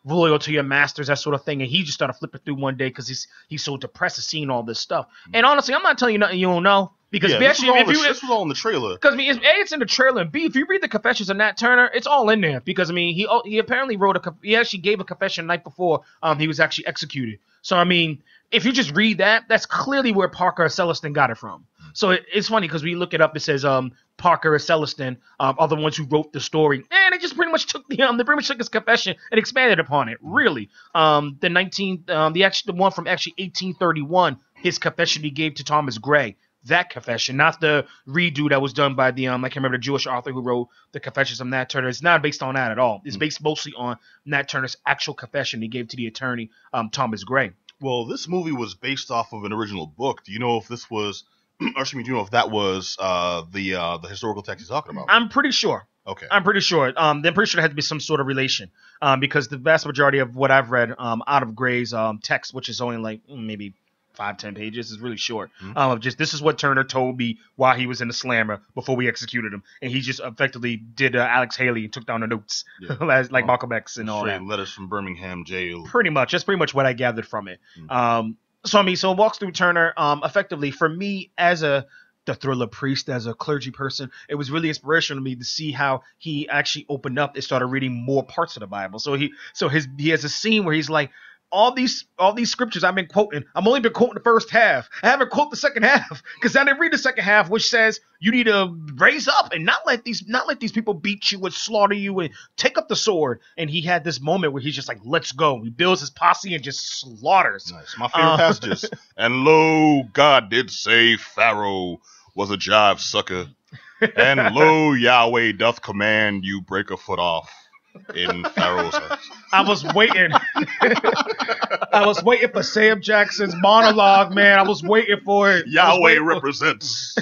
loyal to your masters, that sort of thing. And he just started flipping through one day because he's so depressed at seeing all this stuff. And honestly, I'm not telling you nothing you don't know. Because this was all in the trailer. Because it's in the trailer, and B, if you read the confessions of Nat Turner, it's all in there. Because he apparently he actually gave a confession the night before he was actually executed. So I mean, if you just read that, that's clearly where Parker Celestin got it from. So it's funny because we look it up. It says Parker and Celestin are the ones who wrote the story, and they just pretty much took his confession and expanded upon it. Really, the one from 1831, his confession he gave to Thomas Gray. That confession, not the redo that was done by the I can't remember the Jewish author who wrote the Confessions of Nat Turner. It's not based on that at all. It's based mostly on Nat Turner's actual confession he gave to the attorney Thomas Gray. Well, this movie was based off of an original book. Do you know if this was, do you know if that was the historical text he's talking about? I'm pretty sure. Okay. I'm pretty sure. I'm pretty sure there had to be some sort of relation because the vast majority of what I've read out of Gray's text, which is only like maybe 5-10 pages, is really short. Just this is what Turner told me while he was in the slammer before we executed him, and he just effectively did Alex Haley and took down the notes, like Malcolm X and all that. Letters from Birmingham jail. Pretty much, that's pretty much what I gathered from it. So it walks through Turner. Effectively, for me as the thriller priest, as a clergy person, it was really inspirational to me to see how he actually opened up and started reading more parts of the Bible. So he has a scene where he's like, all these scriptures I've been quoting, I've only been quoting the first half. I haven't quoted the second half because I didn't read the second half, which says you need to raise up and not let these people beat you and slaughter you and take up the sword. And he had this moment where he's just like, let's go. He builds his posse and just slaughters. Nice. My favorite passages. And lo, God did say Pharaoh was a jive sucker. And lo, Yahweh doth command you break a foot off in Pharaoh's house. I was waiting. I was waiting for Sam Jackson's monologue, man. I was waiting for it. Yahweh represents.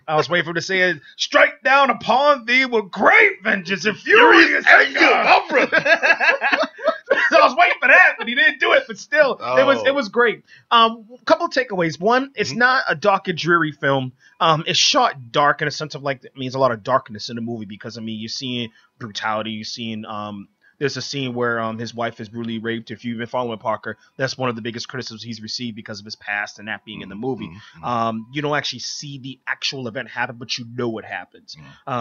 I was waiting for him to say it. Strike down upon thee with great vengeance and furious anger. So I was waiting for that, but he didn't do it. But still, it was great. Couple of takeaways. One, it's not a dark and dreary film. It's shot dark in a sense of like it means a lot of darkness in the movie because you're seeing brutality. You're seeing there's a scene where his wife is brutally raped. If you've been following Parker, that's one of the biggest criticisms he's received because of his past and that being in the movie. You don't actually see the actual event happen, but you know what happens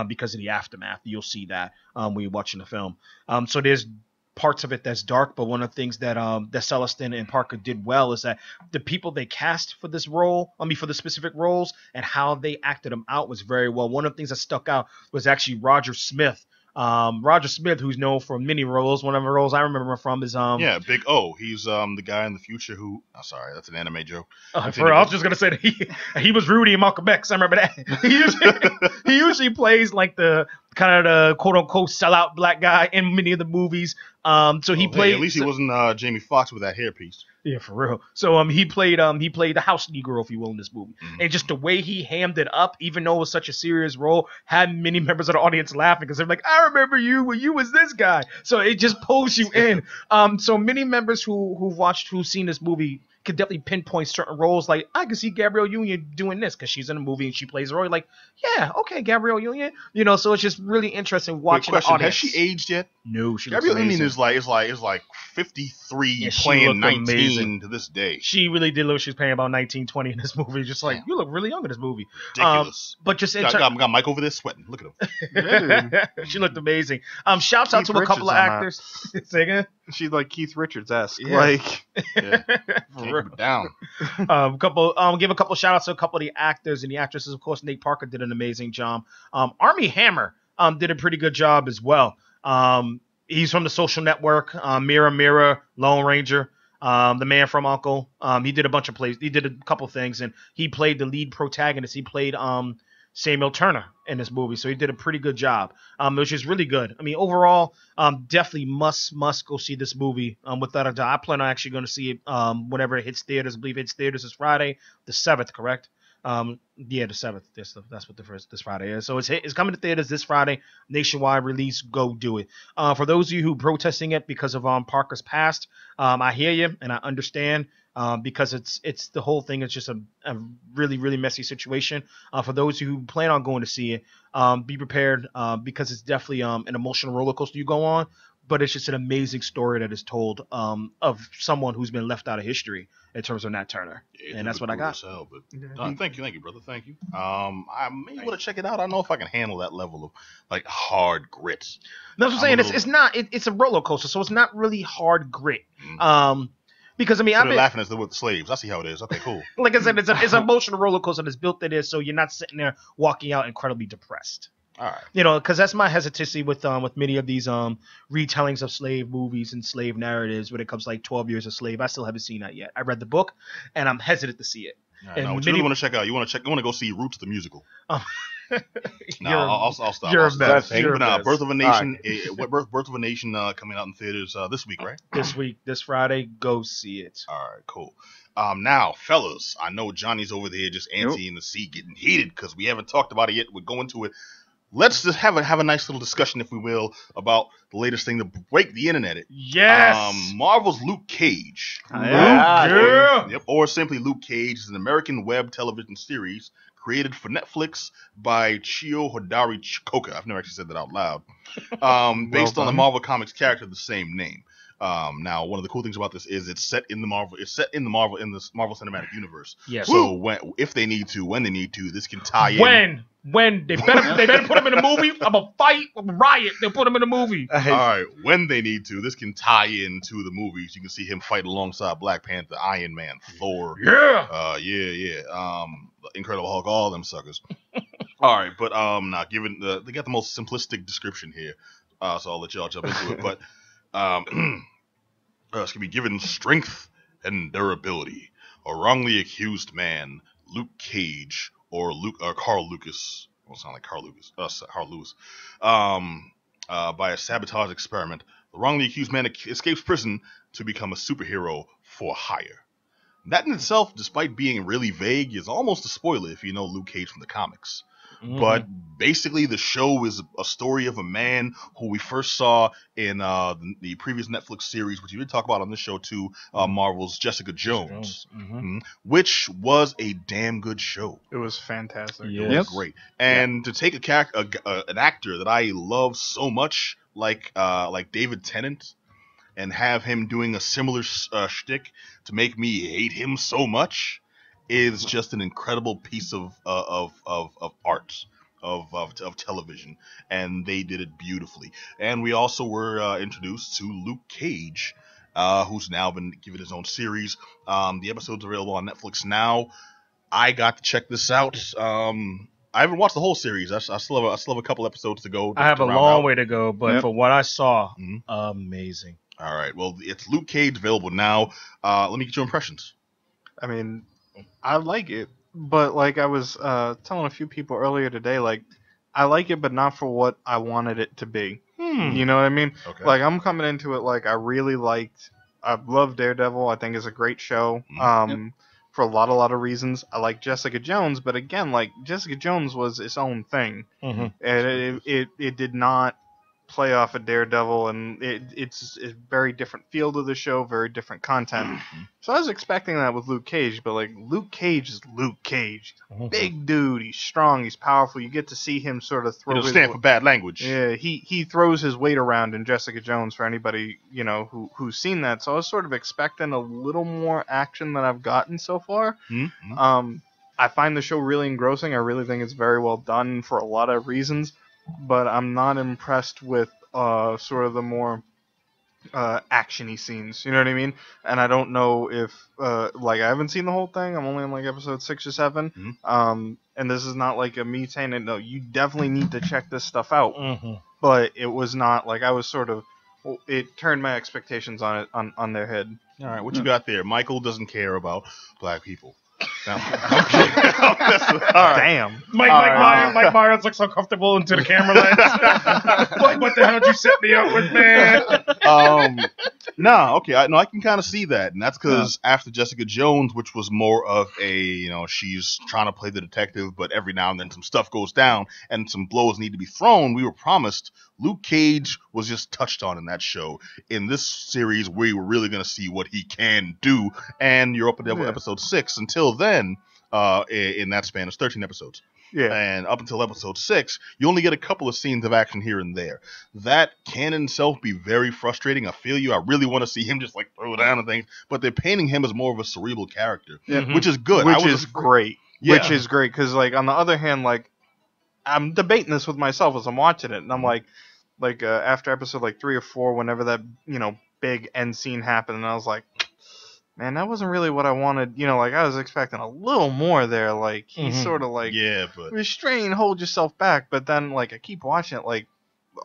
because of the aftermath. You'll see that when you're watching the film. So there's parts of it that's dark, but one of the things that Celestin and Parker did well is that the people they cast for this role, for the specific roles and how they acted them out was very well. One of the things that stuck out was actually Roger Smith. Roger Smith, who's known for many roles. One of the roles I remember him from is Big O. He's the guy in the future who. Oh, sorry, that's an anime joke. I was just gonna say that he was Rudy in Malcolm X. I remember that. He usually plays like the kind of the quote unquote sellout black guy in many of the movies. So he played. At least he wasn't Jamie Foxx with that hairpiece. Yeah, for real. So he played the house Negro, if you will, in this movie. And just the way he hammed it up, even though it was such a serious role, had many members of the audience laughing because they're like, I remember you when you was this guy. So it just pulls you in. So many members who've seen this movie could definitely pinpoint certain roles. Like, I can see Gabrielle Union doing this because she's in a movie and she plays a role. Like, yeah, okay, Gabrielle Union. So it's just really interesting watching the audience. Has she aged yet? No, she Gabrielle Union is like 53 playing 19 amazing to this day. She really did look. She was playing about 19, 20 in this movie. Just like, you look really young in this movie. Ridiculous. But just got Mike over there sweating. Look at him. She looked amazing. Shouts out to a couple of actors. Say again? She's like Keith Richards-esque. Yeah. Like, down. Give a couple shout outs to a couple of the actors and the actresses. Of course, Nate Parker did an amazing job. Armie Hammer did a pretty good job as well. He's from The Social Network, Mirror Mirror, Lone Ranger, The Man from U.N.C.L.E. He did a bunch of plays. He did a couple things, and he played the lead protagonist. He played Samuel Turner in this movie, so he did a pretty good job, which is really good. Overall, definitely must go see this movie without a doubt. I plan on actually going to see it whenever it hits theaters. I believe it hits theaters this Friday, the 7th, correct? The 7th. That's what this Friday is. So it's coming to theaters this Friday. Nationwide release. Go do it. For those of you who protesting it because of Parker's past, I hear you and I understand. Because it's the whole thing is just a really, really messy situation. For those who plan on going to see it, be prepared because it's definitely an emotional roller coaster you go on. but it's just an amazing story that is told of someone who's been left out of history in terms of Nat Turner, and that's what I got. Thank you, brother. Thank you. I may want to check it out. I don't know if I can handle that level of like hard grit. That's what I'm saying. It's not. It's a roller coaster, so it's not really hard grit. Because I mean, I've been laughing as with the slaves. I see how it is. Okay, cool. Like I said, it's an emotional roller coaster that's built in it, so you're not sitting there walking out incredibly depressed. All right. You know, because that's my hesitancy with many of these retellings of slave movies and slave narratives when it comes to like 12 Years a Slave. I still haven't seen that yet. I read the book, and I'm hesitant to see it. Right, and what you really want to check out? You want to go see Roots the musical? I'll stop. You're a mess. Birth of a Nation. Birth of a Nation coming out in theaters this week, right? This Friday. Go see it. All right, cool. Now, fellas, I know Johnny's over there just antsy in the seat, getting heated because we haven't talked about it yet. We're going to it. Let's just have a nice little discussion, if we will, about the latest thing to break the internet. Yes. Marvel's Luke Cage. Yeah. Or simply Luke Cage is an American web television series created for Netflix by Chio Hodari Chikoka. I've never actually said that out loud. Based on the Marvel Comics character of the same name. Now, one of the cool things about this is it's set in the Marvel Marvel Cinematic Universe. Yes. So when they need to, this can tie in. When they better put him in a movie. I'm a fight, I'm a riot. They'll put him in a movie. All right, when they need to, this can tie into the movies. You can see him fight alongside Black Panther, Iron Man, Thor. Yeah. Incredible Hulk, all them suckers. All right, but now given they got the most simplistic description here, so I'll let y'all jump into it. But it's gonna be given strength and durability. A wrongly accused man, Luke Cage. Or Carl Lucas. Well, sound like Carl Lucas. Carl Lewis. By a sabotage experiment, the wrongly accused man escapes prison to become a superhero for hire. That in itself, despite being really vague, is almost a spoiler if you know Luke Cage from the comics. Mm-hmm. But basically, the show is a story of a man who we first saw in the previous Netflix series, which we did talk about on this show too, Marvel's Jessica Jones, which was a damn good show. It was fantastic. It was great. And to take an actor that I love so much, like David Tennant, and have him doing a similar shtick to make me hate him so much is just an incredible piece of art of television, and they did it beautifully. And we also were introduced to Luke Cage, who's now been given his own series. The episode's available on Netflix now. I got to check this out. I haven't watched the whole series. I still have a couple episodes to go. I have a long way to go, but for what I saw, amazing. All right, well, it's Luke Cage available now. Let me get your impressions. I mean, I like it, but like I was telling a few people earlier today, like I like it, but not for what I wanted it to be. You know what I mean? Okay. Like I'm coming into it like I love Daredevil. I think it's a great show. For a lot of reasons. I like Jessica Jones, but again, like Jessica Jones was its own thing, and it did not play off of Daredevil, and it's a very different feel to the show, very different content. So I was expecting that with Luke Cage, but like Luke Cage is Luke Cage. Big dude, he's strong, he's powerful. You get to see him sort of throw. Stand for bad language. Yeah, he throws his weight around in Jessica Jones for anybody who's seen that. So I was sort of expecting a little more action than I've gotten so far. I find the show really engrossing. I really think it's very well done for a lot of reasons. But I'm not impressed with sort of the more action-y scenes, you know what I mean? And I don't know if, I haven't seen the whole thing. I'm only on like episode 6 or 7. And this is not like a me saying, no, you definitely need to check this stuff out. But it was not like I was sort of, it turned my expectations on their head. All right, what you got there? Michael doesn't care about black people. Damn. Mike Myers looks uncomfortable into the camera lens. What the hell did you set me up with, man? I can kind of see that, and that's because after Jessica Jones, which was more of a, she's trying to play the detective, but every now and then some stuff goes down and some blows need to be thrown. We were promised Luke Cage was just touched on in that show. In this series, we were really going to see what he can do, and you're up at episode 6. Until then, in that span, it's 13 episodes. Yeah. And up until episode 6, you only get a couple of scenes of action here and there. That can in itself be very frustrating. I feel you. I really want to see him just like throw down and things, but they're painting him as more of a cerebral character, which is good. Which is great. Yeah. Which is great because, like, on the other hand, like, I'm debating this with myself as I'm watching it, and I'm like after episode like 3 or 4, whenever that big end scene happened, and I was like, man, that wasn't really what I wanted. Like, I was expecting a little more there. Like, he's sort of like, but restrain, hold yourself back. But then, like, I keep watching it, like,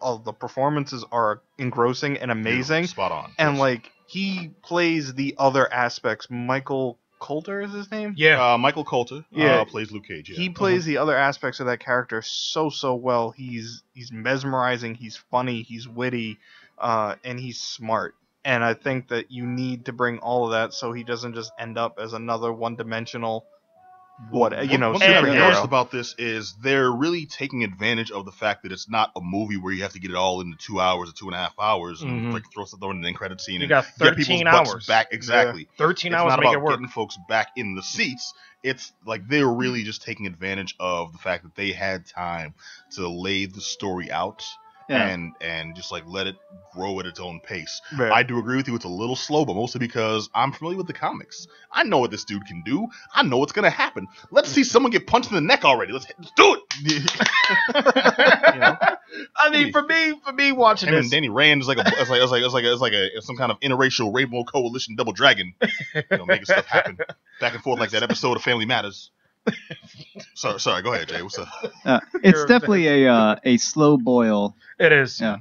all the performances are engrossing and amazing. Spot on. And, like, he plays the other aspects. Michael Coulter is his name? Yeah. Michael Coulter plays Luke Cage. Yeah. He plays the other aspects of that character so well. He's mesmerizing, he's funny, he's witty, and he's smart. And I think that you need to bring all of that so he doesn't just end up as another one-dimensional One thing I noticed about this is they're really taking advantage of the fact that it's not a movie where you have to get it all into 2 hours or 2.5 hours and like throw something in the end credit scene. You got 13 hours back. Exactly. 13 it's hours not to make about it work. getting folks back in the seats. It's like they're really just taking advantage of the fact that they had time to lay the story out. Yeah. And just like let it grow at its own pace. Right. I do agree with you. It's a little slow, but mostly because I'm familiar with the comics. I know what this dude can do. I know what's gonna happen. Let's see someone get punched in the neck already. Let's do it. I mean, for me watching Him this, and Danny Rand is like some kind of interracial Rainbow Coalition double dragon. Making stuff happen back and forth like that episode of Family Matters. Sorry, go ahead, Jay. What's up? It's definitely a slow boil. It is. Yeah.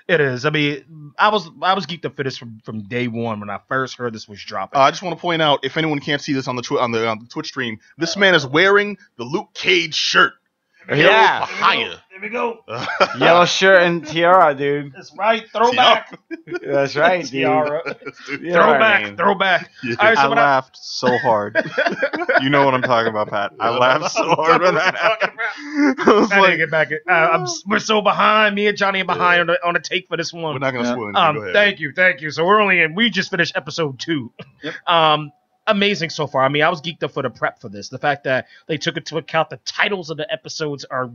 It is. I mean, I was geeked up for this from day one when I first heard this was dropping. I just want to point out, if anyone can't see this on the Twitch stream, this man is wearing the Luke Cage shirt. Yeah. Here we go. Yellow shirt and tiara, dude. That's right. Throwback. That's right, dude. Tiara. You know what I mean. Throwback. Yeah. All right, so I laughed so hard. You know what I'm talking about, Pat. I laughed so hard when that happened. I was I like, didn't get back. We're so behind. Me and Johnny are behind on the take for this one. We're not going to spoil anything. Go ahead. Thank you. So we just finished episode 2. Yep. Amazing so far. I mean, I was geeked up for the prep for this. The fact that they took into account the titles of the episodes are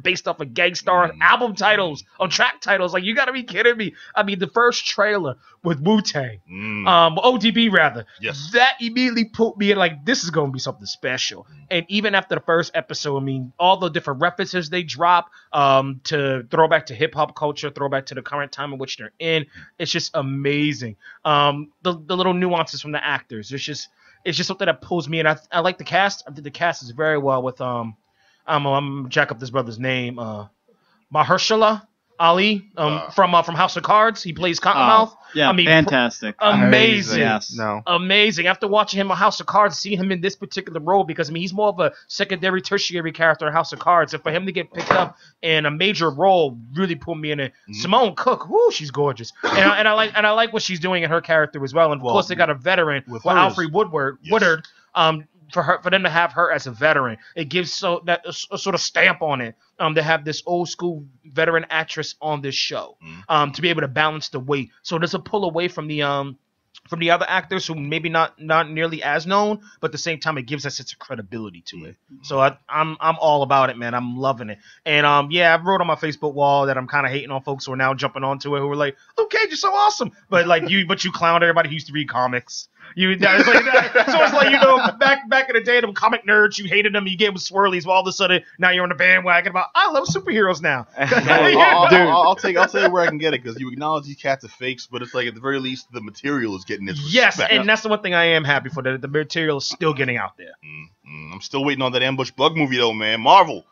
based off of Gangstar album titles, on track titles. Like, you gotta be kidding me. I mean, the first trailer with Wu-Tang, ODB rather, yes, that immediately put me in like, this is gonna be something special. And even after the first episode, I mean, all the different references they drop, to throw back to hip hop culture, throw back to the current time in which they're in, it's just amazing. The little nuances from the actors, it's just something that pulls me in. I like the cast. I think the cast is very well with I'm gonna jack up this brother's name. Mahershala Ali from House of Cards. He plays Cottonmouth. Yeah, I mean, fantastic. Amazing. Yes. No. Amazing. After watching him on House of Cards, seeing him in this particular role, because I mean he's more of a secondary, tertiary character in House of Cards. And for him to get picked up in a major role really pulled me in it. Simone Cook, whoo, she's gorgeous. And I like what she's doing in her character as well. And of course they got a veteran with Alfred Woodard. For them to have her as a veteran, it gives a sort of stamp on it. To have this old school veteran actress on this show, to be able to balance the weight, so it doesn't pull away from the other actors who maybe not nearly as known, but at the same time it gives us its credibility to it. So I'm all about it, man. I'm loving it. And I wrote on my Facebook wall that I'm kind of hating on folks who are now jumping onto it, who were like, "Luke Cage is so awesome," but you clowned everybody who used to read comics. So it's like, back in the day, them comic nerds, you hated them, you gave them swirlies, well, all of a sudden now you're on the bandwagon about, I love superheroes now. I'll tell you where I can get it, because you acknowledge these cats are fakes, but it's like at the very least the material is getting its respect. Yes, and that's the one thing I am happy for, that the material is still getting out there. I'm still waiting on that Ambush Bug movie though, man. Marvel.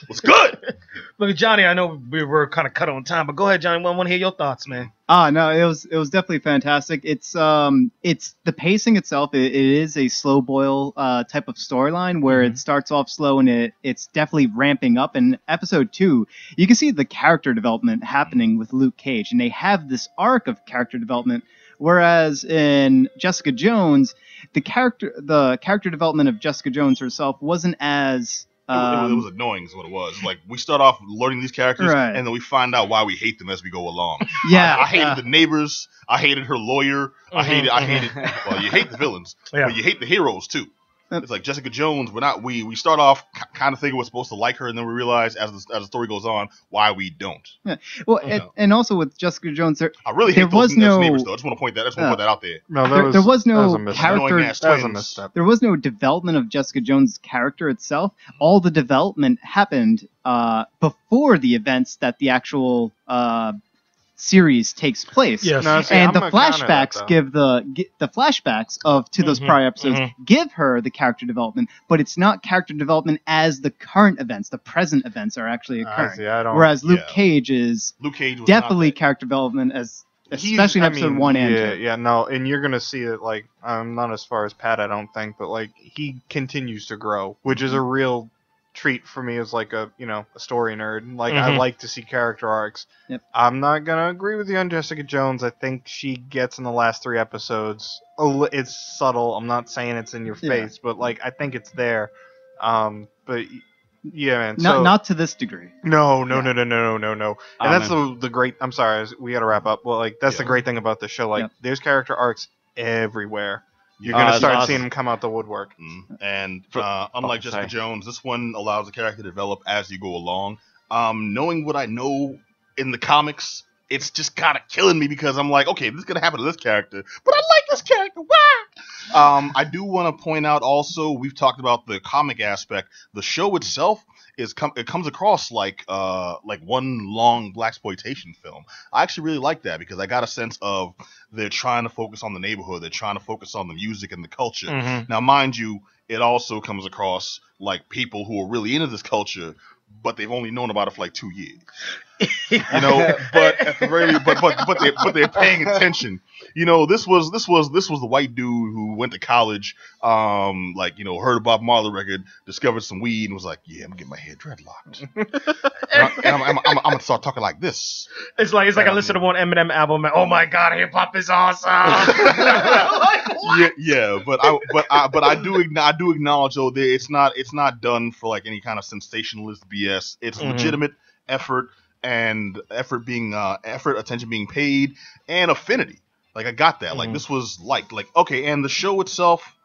What's good? Look, Johnny, I know we were kind of cut on time, but go ahead, Johnny. I want to hear your thoughts, man. No, it was definitely fantastic. It's the pacing itself. It is a slow boil type of storyline where it starts off slow and it's definitely ramping up. In episode 2, you can see the character development happening with Luke Cage, and they have this arc of character development. Whereas in Jessica Jones, the character development of Jessica Jones herself wasn't as it was annoying is what it was. Like, we start off learning these characters, and then we find out why we hate them as we go along. Yeah. I hated the neighbors. I hated her lawyer. I hated well, you hate the villains, but you hate the heroes too. It's like Jessica Jones. We start off kind of thinking we're supposed to like her, and then we realize as the story goes on why we don't. Yeah. Well, and also with Jessica Jones, I really hate those neighbors though. I just want to point that out there. No, there was no character. That was a misstep. There was no development of Jessica Jones' character itself. All the development happened before the events that the actual series takes place. Yes. No, see, and I'm the a counter flashbacks that, give the flashbacks to those prior episodes give her the character development, but it's not character development as the current events, the present events are actually occurring. Whereas Luke Cage was definitely character development especially in episode 1 and 2. Yeah, no, and you're gonna see it like not as far as Pat, I don't think, but like he continues to grow, which is a real treat for me as like a story nerd. Like I like to see character arcs. Yep. I'm not gonna agree with you on Jessica Jones. I think she gets in the last 3 episodes. It's subtle. I'm not saying it's in your face, but like I think it's there. But yeah, man. Not to this degree. No. And that's the great. I'm sorry, we got to wrap up. Well, like that's the great thing about the show. Like there's character arcs everywhere. You're going to start seeing them come out the woodwork. And unlike Jessica Jones, this one allows the character to develop as you go along. Knowing what I know in the comics, it's just kind of killing me because I'm like, okay, this is going to happen to this character, but I like this character. Why? I do want to point out also, we've talked about the comic aspect. The show itself it comes across like one long blaxploitation film. I actually really like that because I got a sense of they're trying to focus on the neighborhood, they're trying to focus on the music and the culture. Now, mind you, it also comes across like people who are really into this culture, but they've only known about it for like 2 years. But at the very but they're paying attention. This was the white dude who went to college, heard a Bob Marley record, discovered some weed, and was like, yeah, I'm gonna get my hair dreadlocked, and I'm gonna start talking like this. It's like I listened to one Eminem album, and oh my god, hip hop is awesome. But I do acknowledge though that it's not done for like any kind of sensationalist BS. It's legitimate effort. And attention being paid, and affinity. Like I got that. Like this was like okay, and the show itself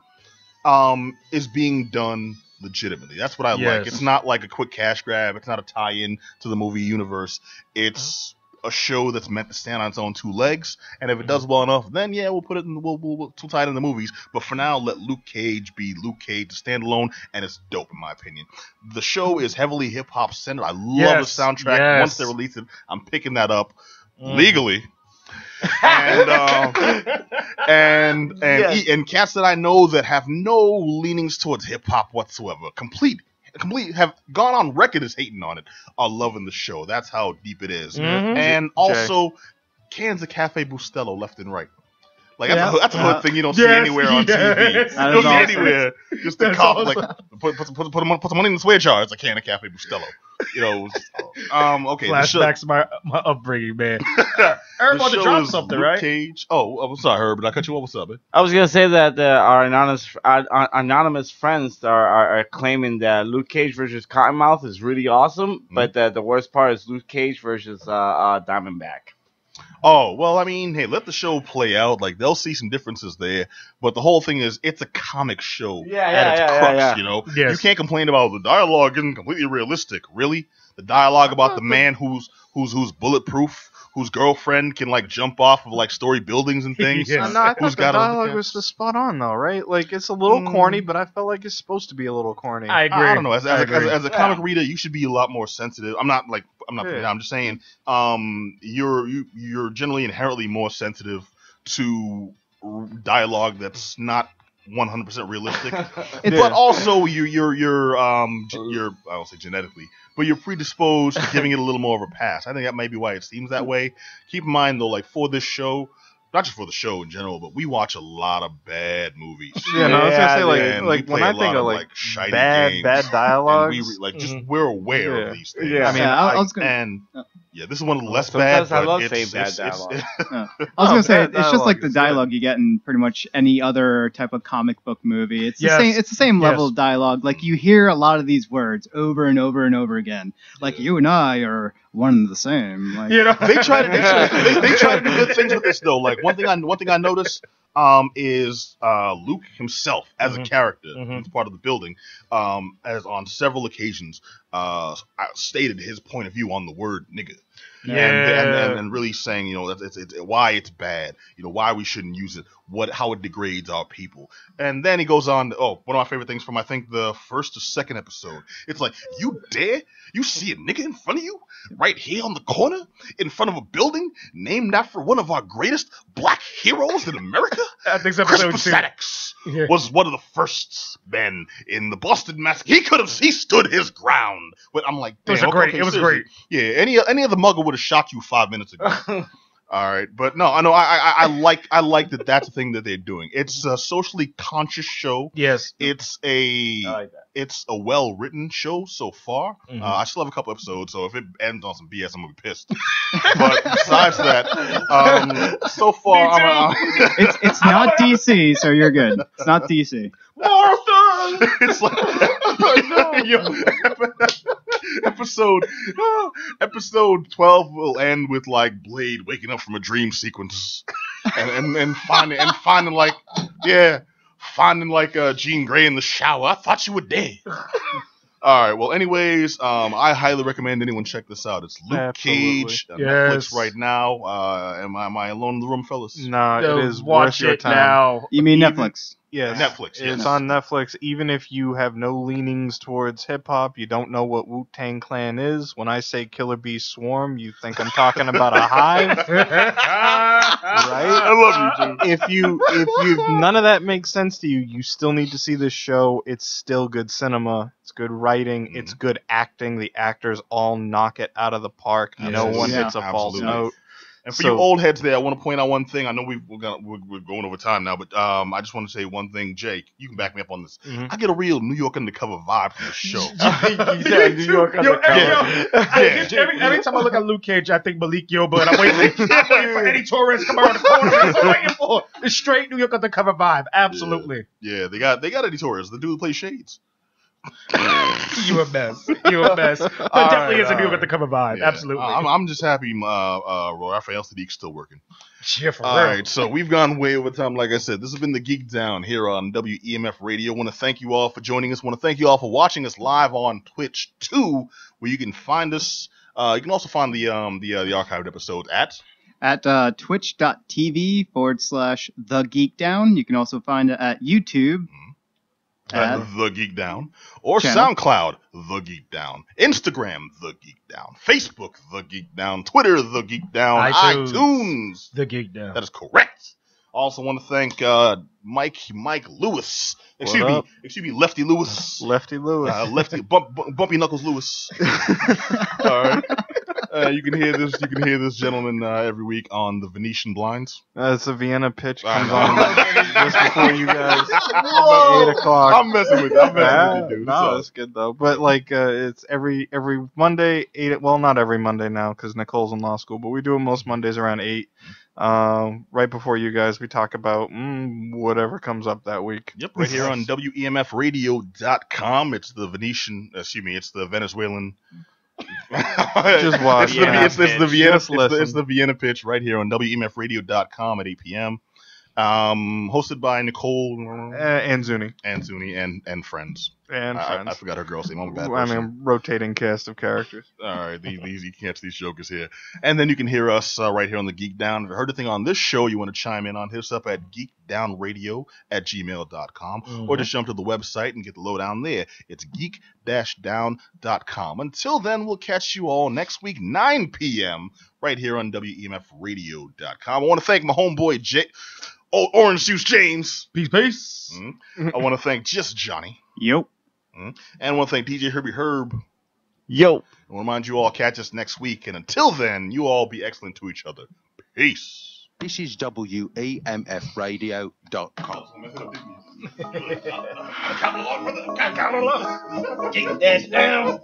is being done legitimately. That's what I like. It's not like a quick cash grab. It's not a tie-in to the movie universe. It's a show that's meant to stand on its own 2 legs, and if it does well enough, then we'll put it in. We'll tie it in the movies. But for now, let Luke Cage be Luke Cage, standalone, and it's dope in my opinion. The show is heavily hip hop centered. I love the soundtrack. Once they release it, I'm picking that up legally. And cats that I know that have no leanings towards hip hop whatsoever, complete have gone on record as hating on it, are loving the show. That's how deep it is. And also cans of Cafe Bustelo left and right. Like that's a hood thing you don't see anywhere on TV. You don't see anywhere. Just the cop put some money in the swear jar. It's a can of Cafe Bustelo. Okay. Flashbacks to my upbringing, man. Herb wanted to drop something, Luke right? Cage. Oh, I'm sorry, Herb, but I cut you off. What's up, man? I was gonna say that our anonymous friends are claiming that Luke Cage versus Cottonmouth is really awesome, but the worst part is Luke Cage versus Diamondback. Oh, well, I mean, hey, let the show play out. Like, they'll see some differences there. But the whole thing is, it's a comic show at its crux, Yes. You can't complain about the dialogue getting completely realistic. Really? The dialogue about the man who's bulletproof, whose girlfriend can, like, jump off of, like, story buildings and things. No, I thought the dialogue was spot on, though, right? Like, it's a little corny, but I felt like it's supposed to be a little corny. I agree. I don't know. As a comic reader, you should be a lot more sensitive. I'm just saying, you're generally inherently more sensitive to dialogue that's not 100% realistic, but also you're I won't say genetically, but you're predisposed to giving it a little more of a pass. I think that may be why it seems that way. Keep in mind though, like for this show, not just for the show in general, but we watch a lot of bad movies. Yeah, no, I was gonna say like when I think of like bad dialogue, we're aware of these things. Yeah, I mean, I was gonna. This is one of the less bad. I love saying bad dialogue. I was gonna say it's just like the dialogue you get in pretty much any other type of comic book movie. It's the same. It's the same level of dialogue. Like you hear a lot of these words over and over and over again. Like you and I are one and the same. Like, they try to do good things with this though. Like one thing I noticed is Luke himself as a character, as part of the building, as on several occasions stated his point of view on the word nigga. And really saying, it's why it's bad, why we shouldn't use it, how it degrades our people. And then he goes on to, one of my favorite things from I think the first or second episode. It's like, you see a nigga in front of you right here on the corner in front of a building named after one of our greatest black heroes in America. I think Chris Sadix was one of the first men in the Boston Massacre. He stood his ground. But I'm like, damn, it was great. Yeah, any other mugger would have shot you 5 minutes ago. All right, but no, I know I like that. That's the thing that they're doing. It's a socially conscious show. Yes, it's a well written show so far. I still have a couple episodes, so if it ends on some BS, I'm gonna be pissed. But besides that, so far it's not DC, so you're good. It's not DC. Martha! It's like episode 12 will end with like Blade waking up from a dream sequence and finding Jean Grey in the shower. I thought you were dead. All right. Well, anyways, I highly recommend anyone check this out. It's Luke Cage on Netflix right now. Am I alone in the room, fellas? No, it is watch worth your it time. Now. You mean Netflix? Yes, Netflix. It's on Netflix. Even if you have no leanings towards hip hop, you don't know what Wu-Tang Clan is. When I say Killer Bee Swarm, you think I'm talking about a hive, right? I love you, Jim. If none of that makes sense to you, you still need to see this show. It's still good cinema. It's good writing. It's good acting. The actors all knock it out of the park. No one hits a false note. And for you old heads there, I want to point out one thing. I know we're going over time now, but I just want to say one thing. Jake, you can back me up on this. I get a real New York Undercover vibe from the show. New York Undercover. Every time I look at Luke Cage, I think Malik Yoba, and I'm waiting for Eddie Torres to come around the corner. That's what I'm waiting for. It's straight New York Undercover vibe. Absolutely. Yeah, they got Eddie Torres, the dude who plays Shades. You a mess. But definitely is a New York Undercover vibe. Yeah. Absolutely. I'm just happy Raphael Sadiq's still working. Yeah, for real. All right, so we've gone way over time. Like I said, this has been the Geek Down here on WEMF Radio. I want to thank you all for joining us. I want to thank you all for watching us live on Twitch too, where you can find us. You can also find the archived episodes at twitch.tv/The Geek Down. You can also find it at YouTube. The Geek Down, or channel. SoundCloud, The Geek Down, Instagram, The Geek Down, Facebook, The Geek Down, Twitter, The Geek Down, iTunes, The Geek Down. That is correct. Also want to thank Mike Lewis. Excuse me, Lefty Lewis. Bumpy Knuckles Lewis. All right. You can hear this gentleman every week on the Venetian Blinds. It's a Vienna pitch comes on just before you guys. About 8 o'clock. I'm messing with you, dude. No, it's good though. But it's every Monday 8. Well, not every Monday now because Nicole's in law school, but we do it most Mondays around 8. Right before you guys, we talk about whatever comes up that week. Yep, right here on WEMFradio.com. It's the Venezuelan. Just watch. It's the Vienna pitch right here on WEMFradio.com at 8 p.m. Hosted by Nicole and Zuni and friends. I forgot her girl's name. I'm a bad person. Rotating cast of characters. All right, these you catch these jokers here, and then you can hear us right here on the Geek Down. If you heard anything on this show you want to chime in on, hit us up at geekdownradio@gmail.com, or just jump to the website and get the lowdown there. It's geek-down.com. Until then, we'll catch you all next week, 9 p.m. right here on WEMFradio.com. I want to thank my homeboy Orange Juice James. Peace. I want to thank Just Johnny. Yep. And I want to thank DJ Herbie Herb. Yo. I want to remind you all, catch us next week. And until then, you all be excellent to each other. Peace. This is WEMFradio.com. Count it up. Keep that down.